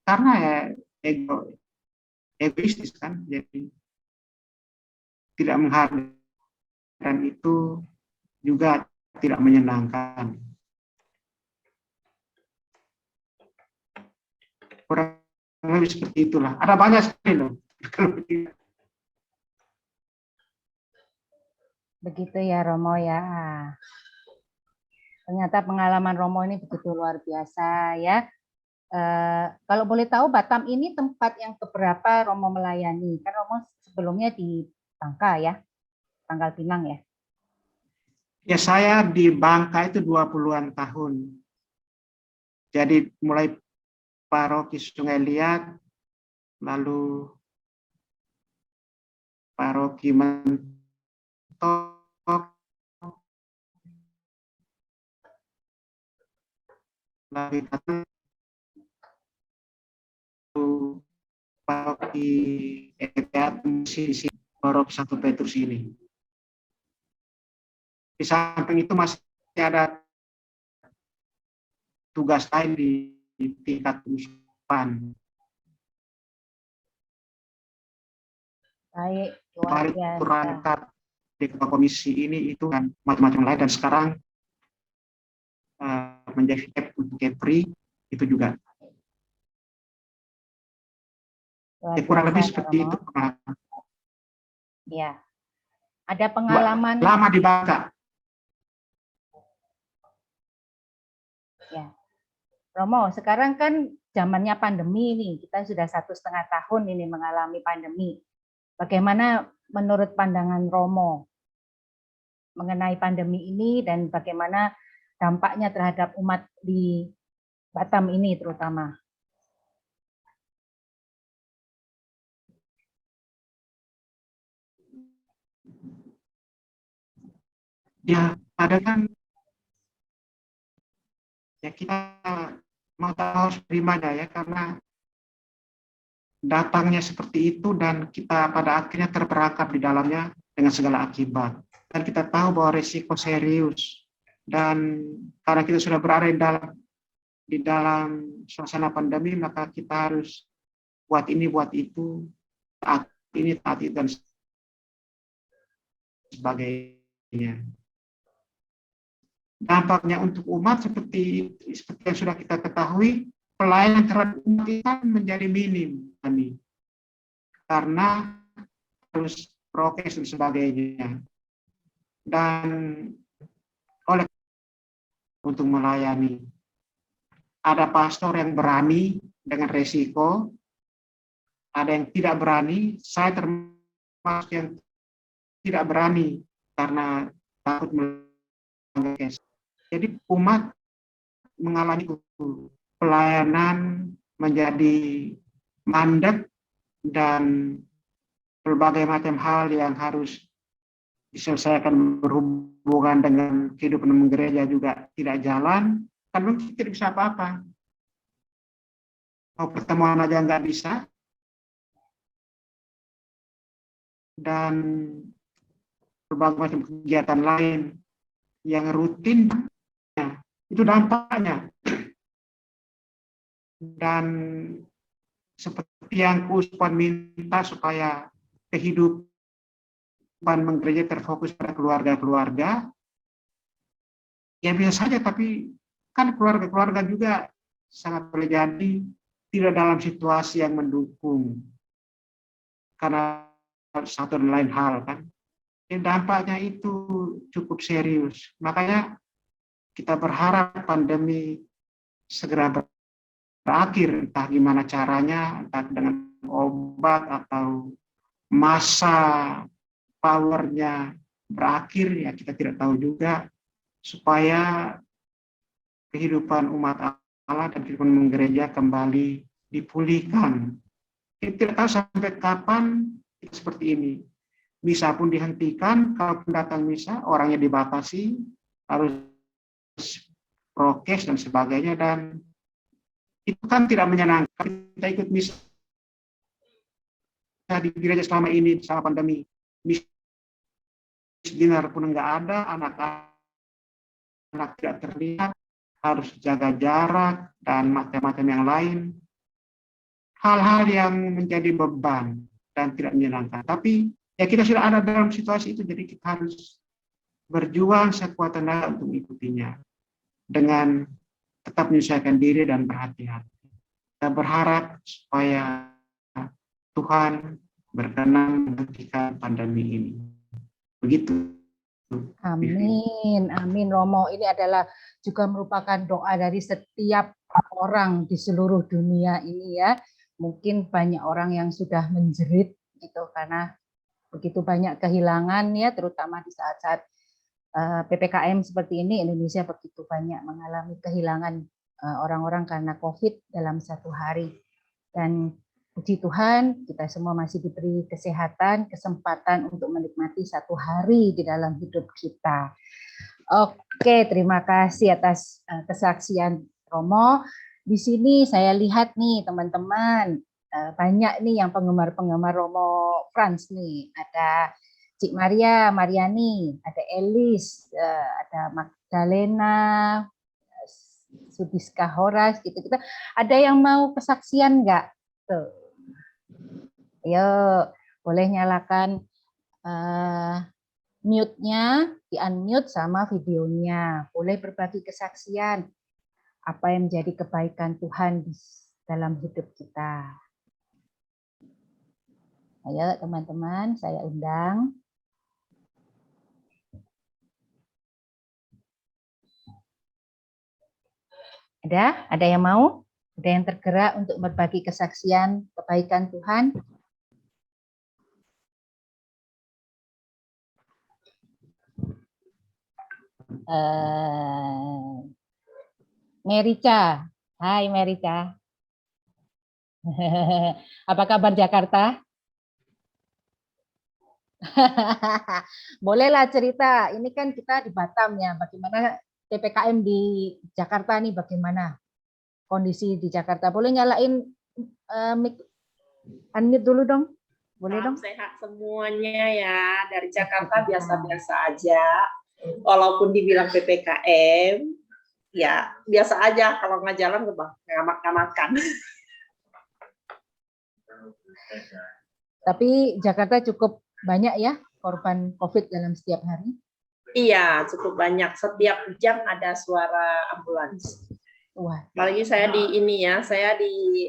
karena ya egoistis kan, jadi tidak menghargai, dan itu juga tidak menyenangkan. Kurang lebih seperti itulah. Ada banyak sekali loh. Begitu ya Romo ya. Ternyata pengalaman Romo ini begitu luar biasa ya. Kalau boleh tahu Batam ini tempat yang keberapa Romo melayani? Kan Romo sebelumnya di Bangka ya, Pangkal Pinang ya. Ya saya di Bangka itu 20-an tahun. Jadi mulai paroki Sungai Liat, lalu paroki Mentok, lalu paroki di sini, paroki Santo Petrus ini. Di samping itu masih ada tugas lain di tingkat uskupan. Baik, luar biasa. Perangkat di komisi ini itu kan macam-macam lain, dan sekarang menjadi untuk Kepri itu juga. Kurang lebih seperti itu. Ya, ada pengalaman lama di Bangka. Ya, Romo, sekarang kan zamannya pandemi nih, kita sudah 1,5 tahun ini mengalami pandemi. Bagaimana menurut pandangan Romo mengenai pandemi ini dan bagaimana dampaknya terhadap umat di Batam ini terutama. Ya, ada kan ya kita mau tahu harus terimanya ya, karena datangnya seperti itu dan kita pada akhirnya terperangkap di dalamnya dengan segala akibat. Dan kita tahu bahwa risiko serius, dan karena kita sudah berada di dalam suasana pandemi, maka kita harus buat ini, buat itu, taat ini, taat itu, dan sebagainya. Dampaknya untuk umat seperti yang sudah kita ketahui, pelayanan terhadap umat kita menjadi minim kami, karena harus prokes dan sebagainya. Dan oleh untuk melayani, ada pastor yang berani dengan resiko, ada yang tidak berani. Saya termasuk yang tidak berani karena takut melanggar. Jadi umat mengalami pelayanan menjadi mandek, dan berbagai macam hal yang harus diselesaikan berhubungan dengan kehidupan gereja juga tidak jalan, kan mungkin tidak bisa apa-apa. Mau pertemuan aja nggak bisa, dan berbagai macam kegiatan lain yang rutin, itu dampaknya. Dan seperti yang Uspan minta supaya kehidupan menggereja terfokus pada keluarga-keluarga, ya bisa saja, tapi kan keluarga-keluarga juga sangat boleh jadi tidak dalam situasi yang mendukung karena satu dan lain hal kan. Dan dampaknya itu cukup serius. Makanya kita berharap pandemi segera berakhir, entah gimana caranya, entah dengan obat atau masa powernya berakhir, ya kita tidak tahu juga, supaya kehidupan umat Allah dan kehidupan gereja kembali dipulihkan. Kita tidak tahu sampai kapan itu seperti ini. Misa pun dihentikan, kalau datang misa orangnya dibatasi, harus prokes dan sebagainya, dan itu kan tidak menyenangkan. Kita ikut misa di gereja selama ini, selama pandemi, misa dinner pun enggak ada, anak-anak tidak terlihat, harus jaga jarak, dan macam-macam yang lain. Hal-hal yang menjadi beban dan tidak menyenangkan. Tapi ya kita sudah ada dalam situasi itu, jadi kita harus berjuang sekuat tenaga untuk mengikutinya dengan tetap menyesuaikan diri dan berhati-hati. Kita berharap supaya Tuhan berkenan menghentikan pandemi ini. Begitu. Amin, amin Romo. Ini adalah juga merupakan doa dari setiap orang di seluruh dunia ini ya. Mungkin banyak orang yang sudah menjerit gitu karena begitu banyak kehilangan ya, terutama di saat-saat PPKM seperti ini. Indonesia begitu banyak mengalami kehilangan orang-orang karena COVID dalam satu hari. Dan puji Tuhan, kita semua masih diberi kesehatan, kesempatan untuk menikmati satu hari di dalam hidup kita. Oke, terima kasih atas kesaksian Romo. Di sini saya lihat nih teman-teman, banyak nih yang penggemar-penggemar Romo Frans nih. Ada Cik Maria, Mariani, ada Elis, ada Magdalena, Sudiska Horas, gitu. Kita ada yang mau kesaksian nggak? Tuh. Ayo, boleh nyalakan mute-nya, di-unmute sama videonya. Boleh berbagi kesaksian apa yang menjadi kebaikan Tuhan di dalam hidup kita. Ayo teman-teman, saya undang. Ada yang mau? Ada yang tergerak untuk berbagi kesaksian kebaikan Tuhan? Merica. Hai Merica. Apa kabar Jakarta? Bolehlah cerita. Ini kan kita di Batam ya. Bagaimana PPKM di Jakarta nih? Bagaimana kondisi di Jakarta? Boleh nyalain mic, unmute dulu dong. Boleh dong? Sehat semuanya ya. Dari Jakarta biasa-biasa aja. Walaupun dibilang PPKM, ya biasa aja. Kalau nggak jalan nggak makan. Tapi Jakarta cukup banyak ya korban COVID dalam setiap hari? Iya, cukup banyak. Setiap jam ada suara ambulans. Wah. Apalagi saya di ini ya, saya di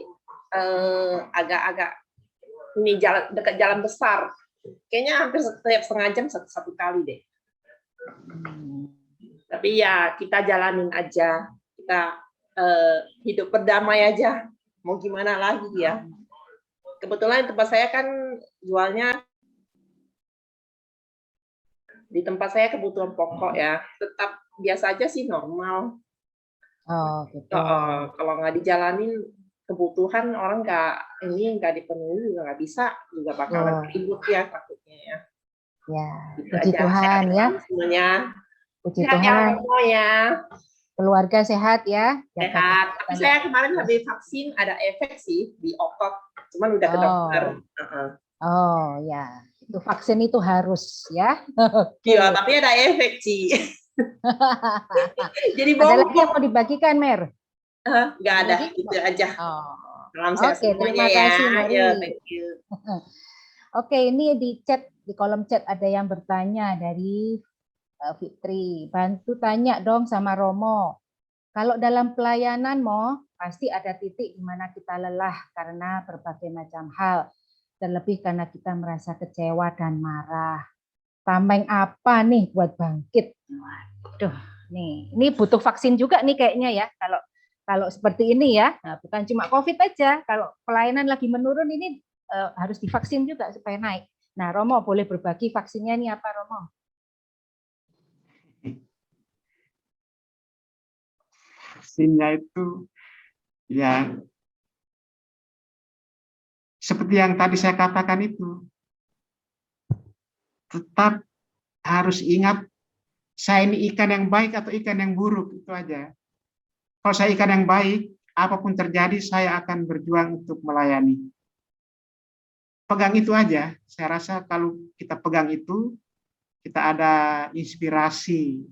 agak-agak ini jalan dekat jalan besar. Kayaknya hampir setiap setengah jam satu kali deh. Tapi ya kita jalanin aja. Kita hidup berdamai aja. Mau gimana lagi ya? Kebetulan tempat saya kan jualnya di tempat saya kebutuhan pokok ya, tetap biasa aja sih, normal. Oh, gitu. Kalau nggak dijalanin kebutuhan orang nggak dipenuhi juga nggak bisa, juga bakalan ribut ya takutnya ya. Ya, gitu puji aja. Tuhan ya. Semuanya. Puji Sehat Tuhan. ya. Keluarga sehat ya. Sehat. Tapi saya kemarin habis vaksin ada efek sih di otot, cuman udah ke dokter. Oh ya, itu vaksin itu harus ya. Iya, tapi ada efek sih. Jadi ada lagi yang mau dibagikan, Mer? Nggak ada, itu aja. Salam sehat terima semuanya kasih, ya. Mary. Thank you. Oke, ini di chat, di kolom chat ada yang bertanya dari Fitri. Bantu tanya dong sama Romo. Kalau dalam pelayanan, Mo, pasti ada titik di mana kita lelah karena berbagai macam hal. Terlebih karena kita merasa kecewa dan marah. Tameng apa nih buat bangkit? Waduh, nih, ini butuh vaksin juga nih kayaknya ya. Kalau seperti ini ya, nah, bukan cuma COVID aja. Kalau pelayanan lagi menurun ini harus divaksin juga supaya naik. Nah, Romo boleh berbagi vaksinnya nih apa, Romo? Vaksinnya itu ya seperti yang tadi saya katakan itu, tetap harus ingat saya ini ikan yang baik atau ikan yang buruk, itu aja. Kalau saya ikan yang baik, apapun terjadi saya akan berjuang untuk melayani. Pegang itu aja. Saya rasa kalau kita pegang itu, kita ada inspirasi,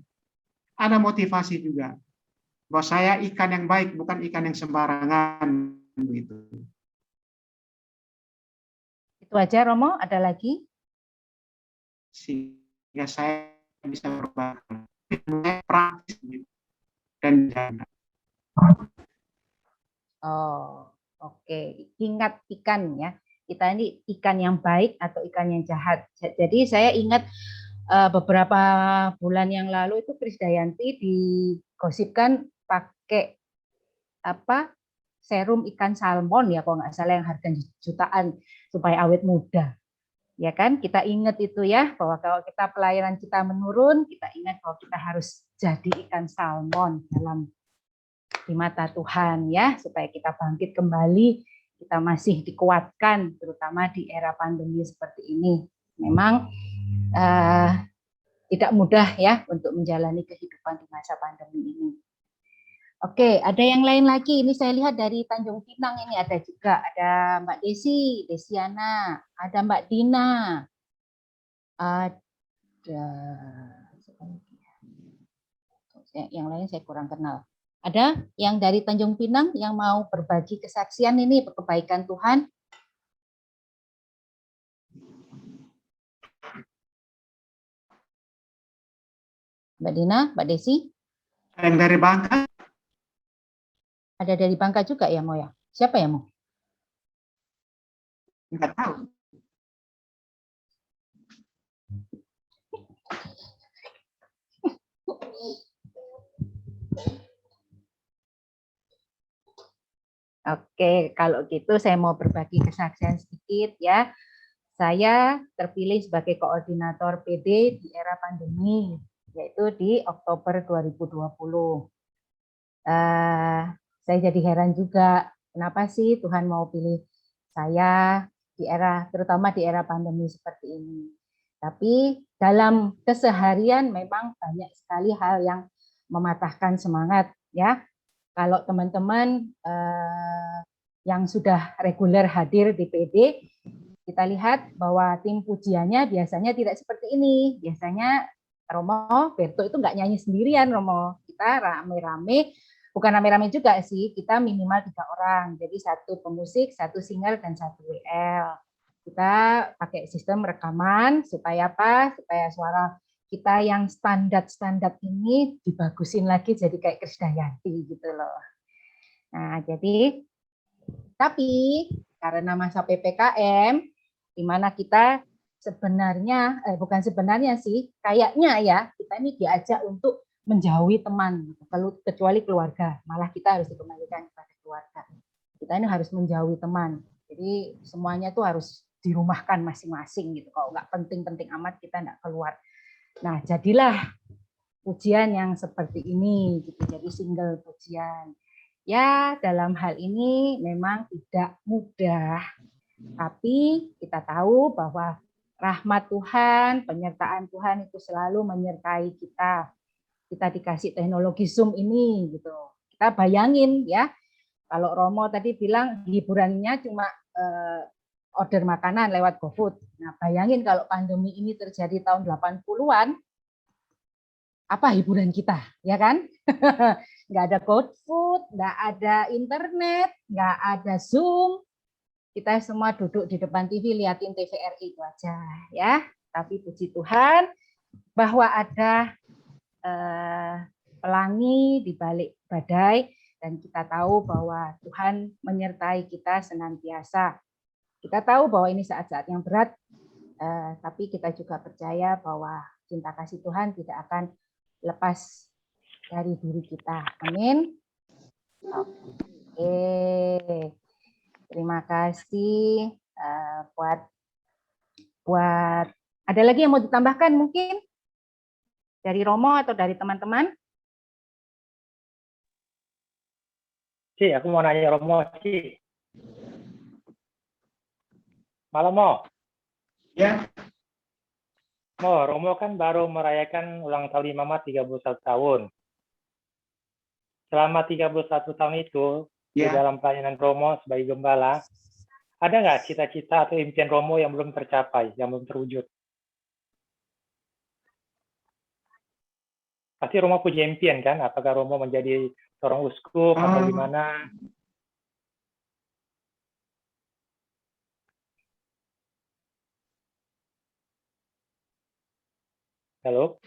ada motivasi juga. Bahwa saya ikan yang baik, bukan ikan yang sembarangan. Begitu. Itu aja, Romo. Ada lagi? Sehingga saya bisa berubah. Praktis dan jalan. Oh, oke. Ingat ikan ya. Kita ini ikan yang baik atau ikan yang jahat. Jadi saya ingat beberapa bulan yang lalu itu Krisdayanti digosipkan pakai serum ikan salmon ya, kalau nggak salah, yang harganya jutaan supaya awet muda. Ya kan, kita ingat itu ya, bahwa kalau kita pelayanan kita menurun, kita ingat bahwa kita harus jadi ikan salmon di mata Tuhan ya, supaya kita bangkit kembali, kita masih dikuatkan, terutama di era pandemi seperti ini. Memang tidak mudah ya untuk menjalani kehidupan di masa pandemi ini. Oke, ada yang lain lagi. Ini saya lihat dari Tanjung Pinang ini ada juga. Ada Mbak Desi, Desiana, ada Mbak Dina, ada yang lain saya kurang kenal. Ada yang dari Tanjung Pinang yang mau berbagi kesaksian ini kebaikan Tuhan? Mbak Dina, Mbak Desi? Yang dari Bangka? Ada dari Bangka juga ya, Mo ya? Siapa ya, Mo? Enggak tahu. Oke, kalau gitu saya mau berbagi kesaksian sedikit ya. Saya terpilih sebagai koordinator PD di era pandemi. yaitu di Oktober 2020. Saya jadi heran juga, kenapa sih Tuhan mau pilih saya di era, terutama di era pandemi seperti ini. Tapi dalam keseharian memang banyak sekali hal yang mematahkan semangat, ya. Kalau teman-teman yang sudah reguler hadir di PD, kita lihat bahwa tim pujiannya biasanya tidak seperti ini. Biasanya Romo, Berto itu nggak nyanyi sendirian, Romo. Kita rame-rame, bukan rame-rame juga sih, kita minimal 3 orang. Jadi 1 pemusik, 1 singer, dan 1 WL. Kita pakai sistem rekaman supaya apa? Supaya suara kita yang standar ini dibagusin lagi jadi kayak Krisdayanti gitu loh. Nah, jadi tapi karena masa PPKM di mana kita sebenarnya bukan sebenarnya sih, kayaknya ya kita ini diajak untuk menjauhi teman gitu. Kecuali keluarga, malah kita harus dikembalikan kepada keluarga. Kita ini harus menjauhi teman. Jadi semuanya tuh harus dirumahkan masing-masing gitu. Kalau nggak penting-penting amat kita nggak keluar. Nah, jadilah pujian yang seperti ini gitu. Jadi single pujian. Ya, dalam hal ini memang tidak mudah. Tapi kita tahu bahwa rahmat Tuhan, penyertaan Tuhan itu selalu menyertai kita. Kita dikasih teknologi Zoom ini gitu. Kita bayangin ya, kalau Romo tadi bilang hiburannya cuma order makanan lewat GoFood. Nah, bayangin kalau pandemi ini terjadi tahun 80-an, apa hiburan kita, ya kan? Nggak ada GoFood, nggak ada internet, nggak ada Zoom. Kita semua duduk di depan TV, liatin TVRI itu aja, ya. Tapi puji Tuhan bahwa ada pelangi di balik badai, dan kita tahu bahwa Tuhan menyertai kita senantiasa. Kita tahu bahwa ini saat-saat yang berat, tapi kita juga percaya bahwa cinta kasih Tuhan tidak akan lepas dari diri kita. Amin. Oke. Terima kasih buat ada lagi yang mau ditambahkan mungkin dari Romo atau dari teman-teman? Ci, aku mau nanya Romo, Ci. Malam, Mo. Ya, Mo, Romo kan baru merayakan ulang tahun Imamat 31 tahun. Selama 31 tahun itu, di ya. dalam pelayanan Romo sebagai gembala, ada nggak cita-cita atau impian Romo yang belum tercapai, yang belum terwujud? Pasti Romo punya impian kan? Apakah Romo menjadi seorang uskup atau gimana? Halo?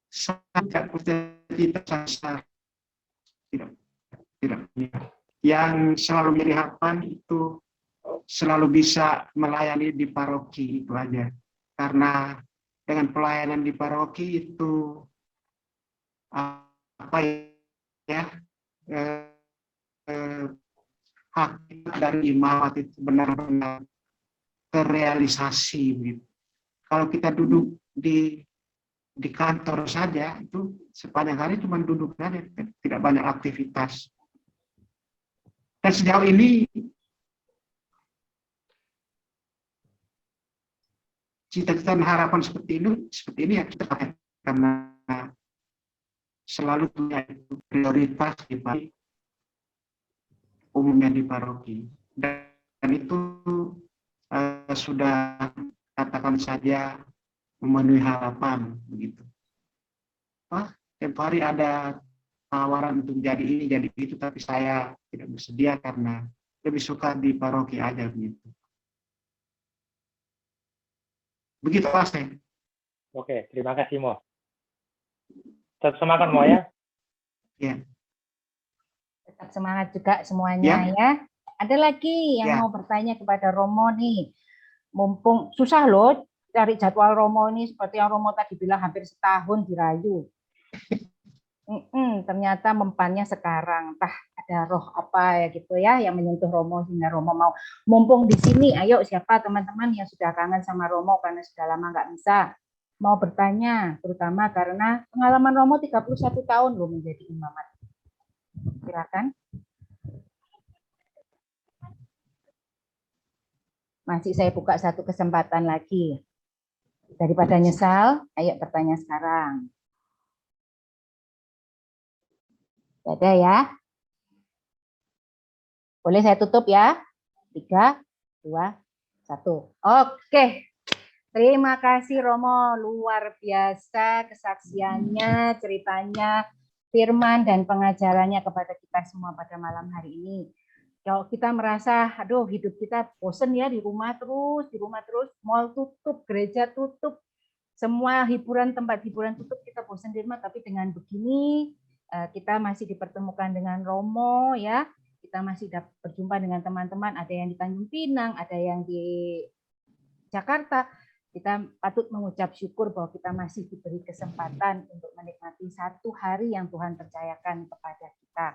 Tidak punya tidak punya. Yang selalu menjadi harapan itu selalu bisa melayani di paroki, itu aja. Karena dengan pelayanan di paroki itu apa ya, hak dari imamat itu benar-benar terrealisasi gitu. Kalau kita duduk di kantor saja itu sepanjang hari cuma duduk saja, tidak banyak aktivitas. Dan sejauh ini cita-cita dan harapan seperti ini ya kita pakai, karena selalu punya prioritas di umumnya di paroki, dan itu sudah katakan saja memenuhi harapan begitu. Tiap hari ada tawaran untuk jadi ini jadi itu, tapi saya tidak bersedia karena lebih suka di paroki aja begitu. Begitu Mas. Oke, terima kasih Mo. Tetap semangat Mo ya. Ya. Tetap semangat juga semuanya ya. Ada lagi yang mau bertanya kepada Romo nih. Mumpung susah loh cari jadwal Romo ini, seperti yang Romo tadi bilang hampir setahun dirayu. Ternyata mempannya sekarang, entah ada roh apa ya gitu ya yang menyentuh Romo sehingga Romo mau. Mumpung di sini, ayo siapa teman-teman yang sudah kangen sama Romo karena sudah lama nggak bisa. mau bertanya, terutama karena pengalaman Romo 31 tahun loh menjadi imamat. Silakan. Masih saya buka satu kesempatan lagi. Daripada nyesal, ayo bertanya sekarang. Ada ya? Boleh saya tutup ya? 3, 2, 1. Oke. Terima kasih Romo, luar biasa kesaksiannya, ceritanya, firman dan pengajarannya kepada kita semua pada malam hari ini. Kalau kita merasa, aduh hidup kita bosen ya di rumah terus, mall tutup, gereja tutup, semua hiburan, tempat hiburan tutup, kita bosen di rumah, tapi dengan begini kita masih dipertemukan dengan Romo ya, kita masih dapat berjumpa dengan teman-teman, ada yang di Tanjung Pinang, ada yang di Jakarta. Kita patut mengucap syukur bahwa kita masih diberi kesempatan untuk menikmati satu hari yang Tuhan percayakan kepada kita.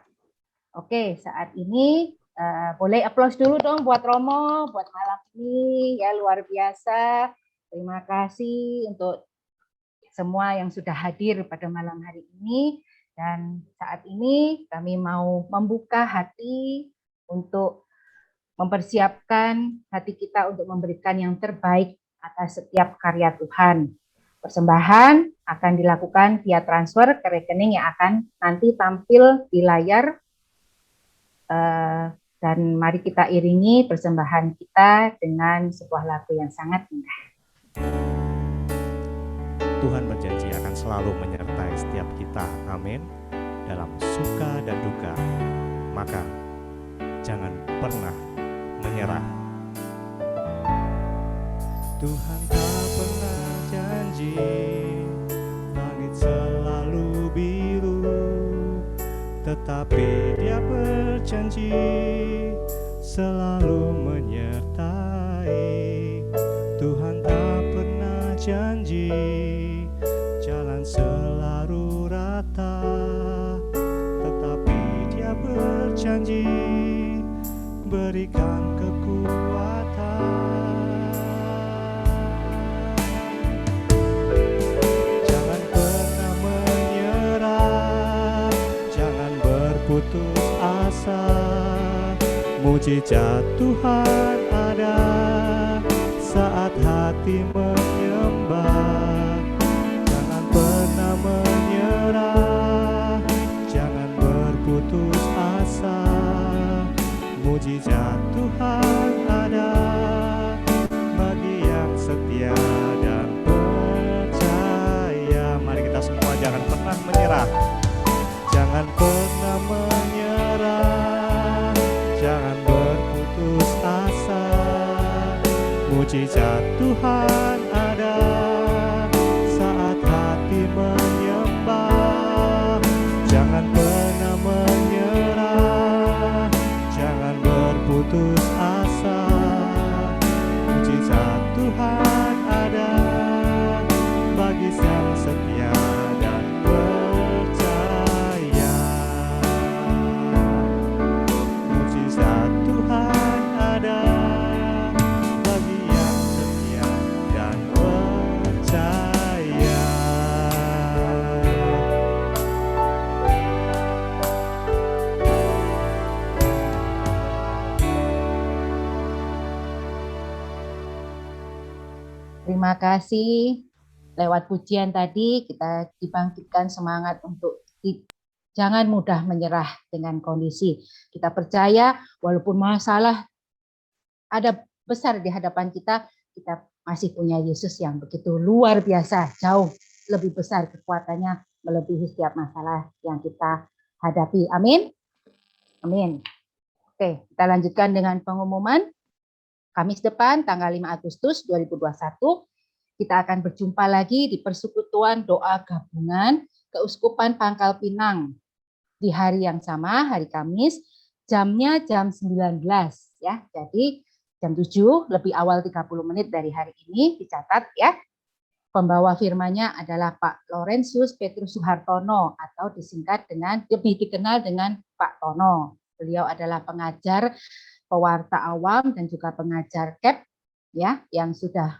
Oke, saat ini boleh aplaus dulu dong buat Romo, buat malam ini ya, luar biasa. Terima kasih untuk semua yang sudah hadir pada malam hari ini. Dan saat ini kami mau membuka hati untuk mempersiapkan hati kita untuk memberikan yang terbaik atas setiap karya Tuhan. Persembahan akan dilakukan via transfer ke rekening yang akan nanti tampil di layar. Dan mari kita iringi persembahan kita dengan sebuah lagu yang sangat indah. Tuhan berjanji akan selalu menyertai setiap kita, amin, dalam suka dan duka. Maka jangan pernah menyerah. Tuhan tak pernah janji langit selalu biru, tetapi Dia berjanji selalu menyertai. Tuhan tak pernah janji jalan selalu rata, tetapi Dia berjanji berikan kekuatan. Jangan pernah menyerah, jangan berputus asa. Mujizat Tuhan ada saat hati menyembah. Jangan pernah menyerah, jangan berputus asa. Mujizat Tuhan ada bagi yang setia dan percaya. Mari kita semua jangan pernah menyerah, jangan pernah menyerah, jangan berputus asa. Mujizat Tuhan ada saat hati menyembah. Jangan pernah menyerah, jangan berputus asa. Mujizat Tuhan ada bagi yang setia dan percaya. Mujizat Tuhan ada bagi yang setia dan percaya. Terima kasih. Lewat pujian tadi kita dibangkitkan semangat untuk jangan mudah menyerah dengan kondisi. Kita percaya walaupun masalah ada besar di hadapan kita, kita masih punya Yesus yang begitu luar biasa, jauh lebih besar kekuatannya melebihi setiap masalah yang kita hadapi. Amin. Amin. Oke, kita lanjutkan dengan pengumuman. Kamis depan tanggal 5 Agustus 2021 kita akan berjumpa lagi di Persekutuan Doa Gabungan Keuskupan Pangkal Pinang di hari yang sama, hari Kamis, jamnya jam 19 ya. Jadi jam 7 lebih awal 30 menit dari hari ini, dicatat ya. Pembawa firmannya adalah Pak Laurentius Petrus Suhartono atau disingkat dengan lebih dikenal dengan Pak Tono. Beliau adalah pengajar pewarta awam dan juga pengajar KEP ya yang sudah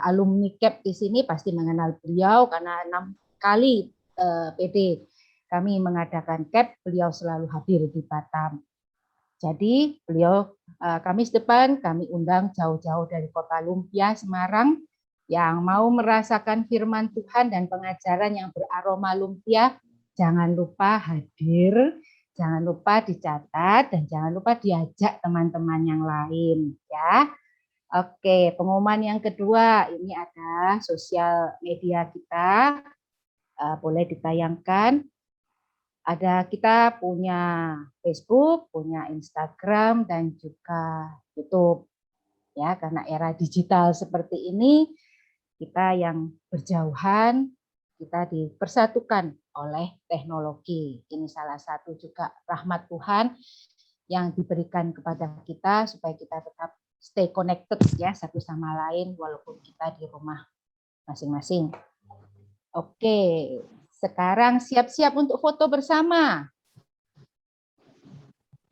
alumni CAP di sini pasti mengenal beliau karena 6 kali PD kami mengadakan CAP, beliau selalu hadir di Batam. Jadi beliau Kamis depan kami undang jauh-jauh dari Kota Lumpia, Semarang, yang mau merasakan firman Tuhan dan pengajaran yang beraroma lumpia, jangan lupa hadir, jangan lupa dicatat, dan jangan lupa diajak teman-teman yang lain, ya. Oke, pengumuman yang kedua, ini ada sosial media kita, boleh ditayangkan. Kita punya Facebook, punya Instagram, dan juga YouTube. Ya, karena era digital seperti ini, kita yang berjauhan, kita dipersatukan oleh teknologi. Ini salah satu juga rahmat Tuhan yang diberikan kepada kita supaya kita tetap stay connected ya satu sama lain walaupun kita di rumah masing-masing. Oke, sekarang siap-siap untuk foto bersama.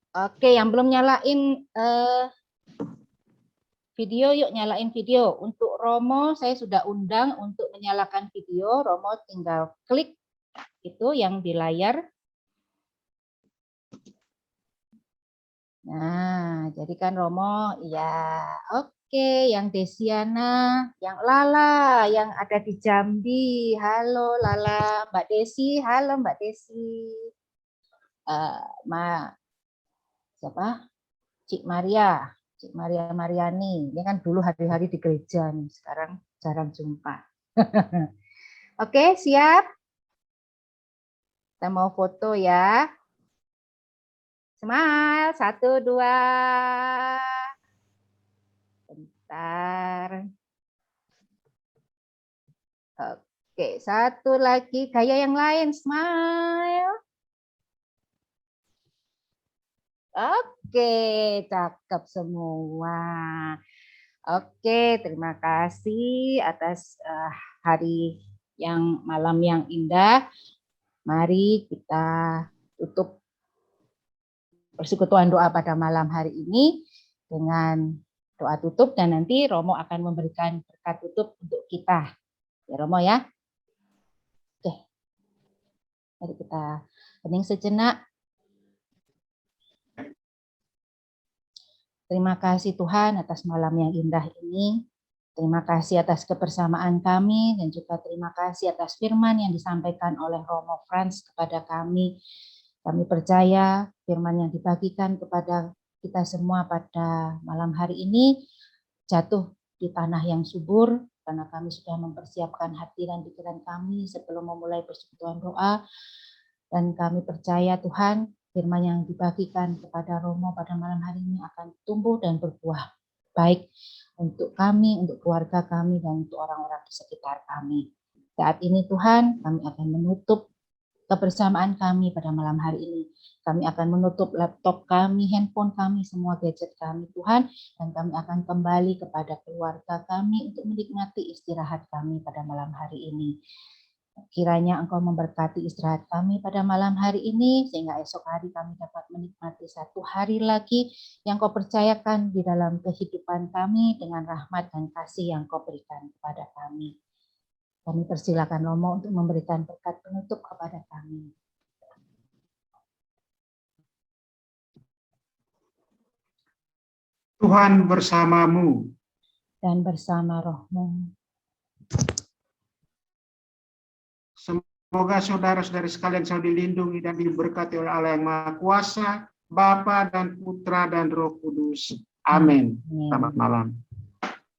Oke, yang belum nyalain video, yuk nyalain video. Untuk Romo, saya sudah undang untuk menyalakan video. Romo tinggal klik itu yang di layar. Nah, jadi kan Romo, ya oke. Yang Desiana, yang Lala, yang ada di Jambi. Halo Lala, Mbak Desi. Halo Mbak Desi. Siapa? Cik Maria. Cik Maria Mariani, ini kan dulu hari-hari di gereja nih, sekarang jarang jumpa. Oke, siap? Kita mau foto ya. Smile, 1, 2. Bentar. Oke, satu lagi, gaya yang lain, smile. Oke, cakep semua. Oke, terima kasih atas hari yang malam yang indah. Mari kita tutup persekutuan doa pada malam hari ini dengan doa tutup dan nanti Romo akan memberikan berkat tutup untuk kita. Ya Romo ya. Oke. Mari kita hening sejenak. Terima kasih Tuhan atas malam yang indah ini. Terima kasih atas kebersamaan kami dan juga terima kasih atas firman yang disampaikan oleh Romo Frans kepada kami. Kami percaya firman yang dibagikan kepada kita semua pada malam hari ini jatuh di tanah yang subur karena kami sudah mempersiapkan hati dan pikiran kami sebelum memulai persekutuan doa. Dan kami percaya Tuhan, firman yang dibagikan kepada Romo pada malam hari ini akan tumbuh dan berbuah baik untuk kami, untuk keluarga kami, dan untuk orang-orang di sekitar kami. Saat ini Tuhan, kami akan menutup kebersamaan kami pada malam hari ini. Kami akan menutup laptop kami, handphone kami, semua gadget kami Tuhan, dan kami akan kembali kepada keluarga kami untuk menikmati istirahat kami pada malam hari ini. Kiranya Engkau memberkati istirahat kami pada malam hari ini, sehingga esok hari kami dapat menikmati satu hari lagi yang Kau percayakan di dalam kehidupan kami dengan rahmat dan kasih yang Kau berikan kepada kami. Kami persilakan Romo untuk memberikan berkat penutup kepada kami. Tuhan bersamamu. Dan bersama roh-Mu. Semoga saudara-saudari sekalian selalu dilindungi dan diberkati oleh Allah yang Maha Kuasa, Bapa dan Putra dan Roh Kudus. Amin. Selamat malam.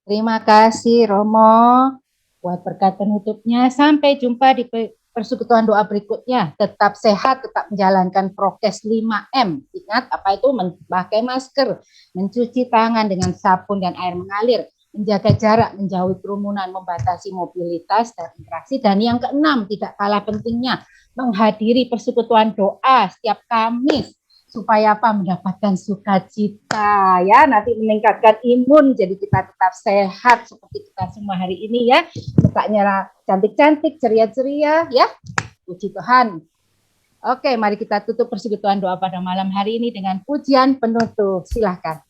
Terima kasih Romo buat berkat penutupnya. Sampai jumpa di persekutuan doa berikutnya. Tetap sehat, tetap menjalankan prokes 5M. Ingat apa itu? Memakai masker, mencuci tangan dengan sabun dan air mengalir, menjaga jarak, menjauhi kerumunan, membatasi mobilitas dan interaksi. Dan yang keenam, tidak kalah pentingnya, menghadiri persekutuan doa setiap Kamis supaya apa? Mendapatkan sukacita ya, nanti meningkatkan imun, jadi kita tetap sehat seperti kita semua hari ini ya, mukanya cantik-cantik, ceria-ceria ya, puji Tuhan. Oke, mari kita tutup persekutuan doa pada malam hari ini dengan pujian penutup. Silahkan.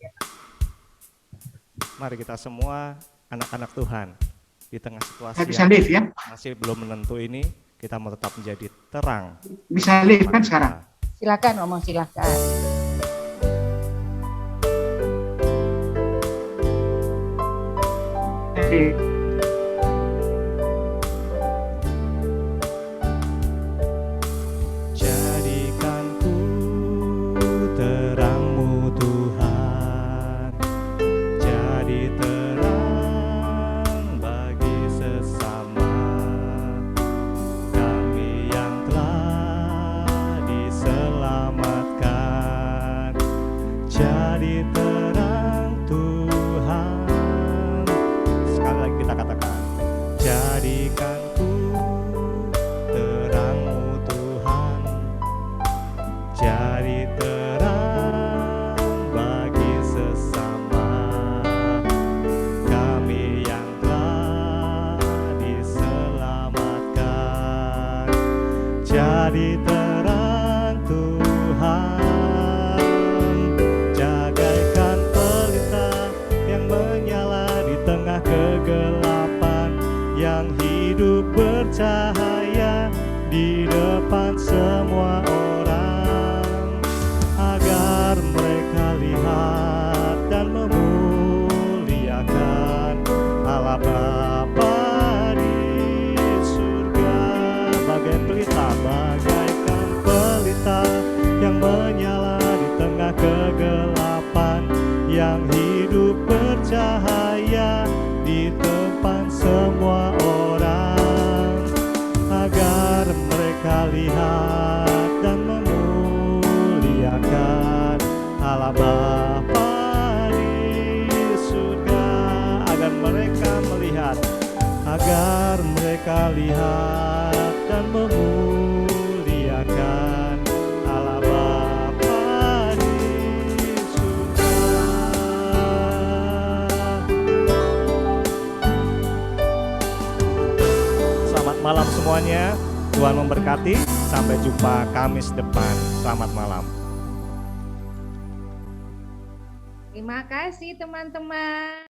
Mari kita semua anak-anak Tuhan di tengah situasi Saya bisa yang live ya? masih belum menentu ini, kita mau tetap menjadi terang. Bisa live kan sekarang? Silakan ngomong, silakan. Jadikan ku terang-Mu Tuhan, jadi terang bagi sesama kami yang telah diselamatkan. Jadi terang Tuhan. Sekali lagi kita katakan, jadikan ku terang-Mu Tuhan, jadi terang bagi sesama kami yang telah diselamatkan. Jadi terang Tuhan, jagaikan pelita yang menyala di tengah kegelapan, yang hidup bercahaya di depan semua orang, agar mereka lihat dan memuliakan Allah Bapa di surga. Bagaikan pelita yang menyala di tengah kegelapan, yang hidup bercahaya di depan semua orang, agar mereka lihat dan memuliakan Allah Bapa di surga. Agar mereka melihat, agar mereka lihat dan memuliakan Allah Bapa di surga. Selamat malam semuanya. Tuhan memberkati. Sampai jumpa Kamis depan. Selamat malam. Terima kasih teman-teman.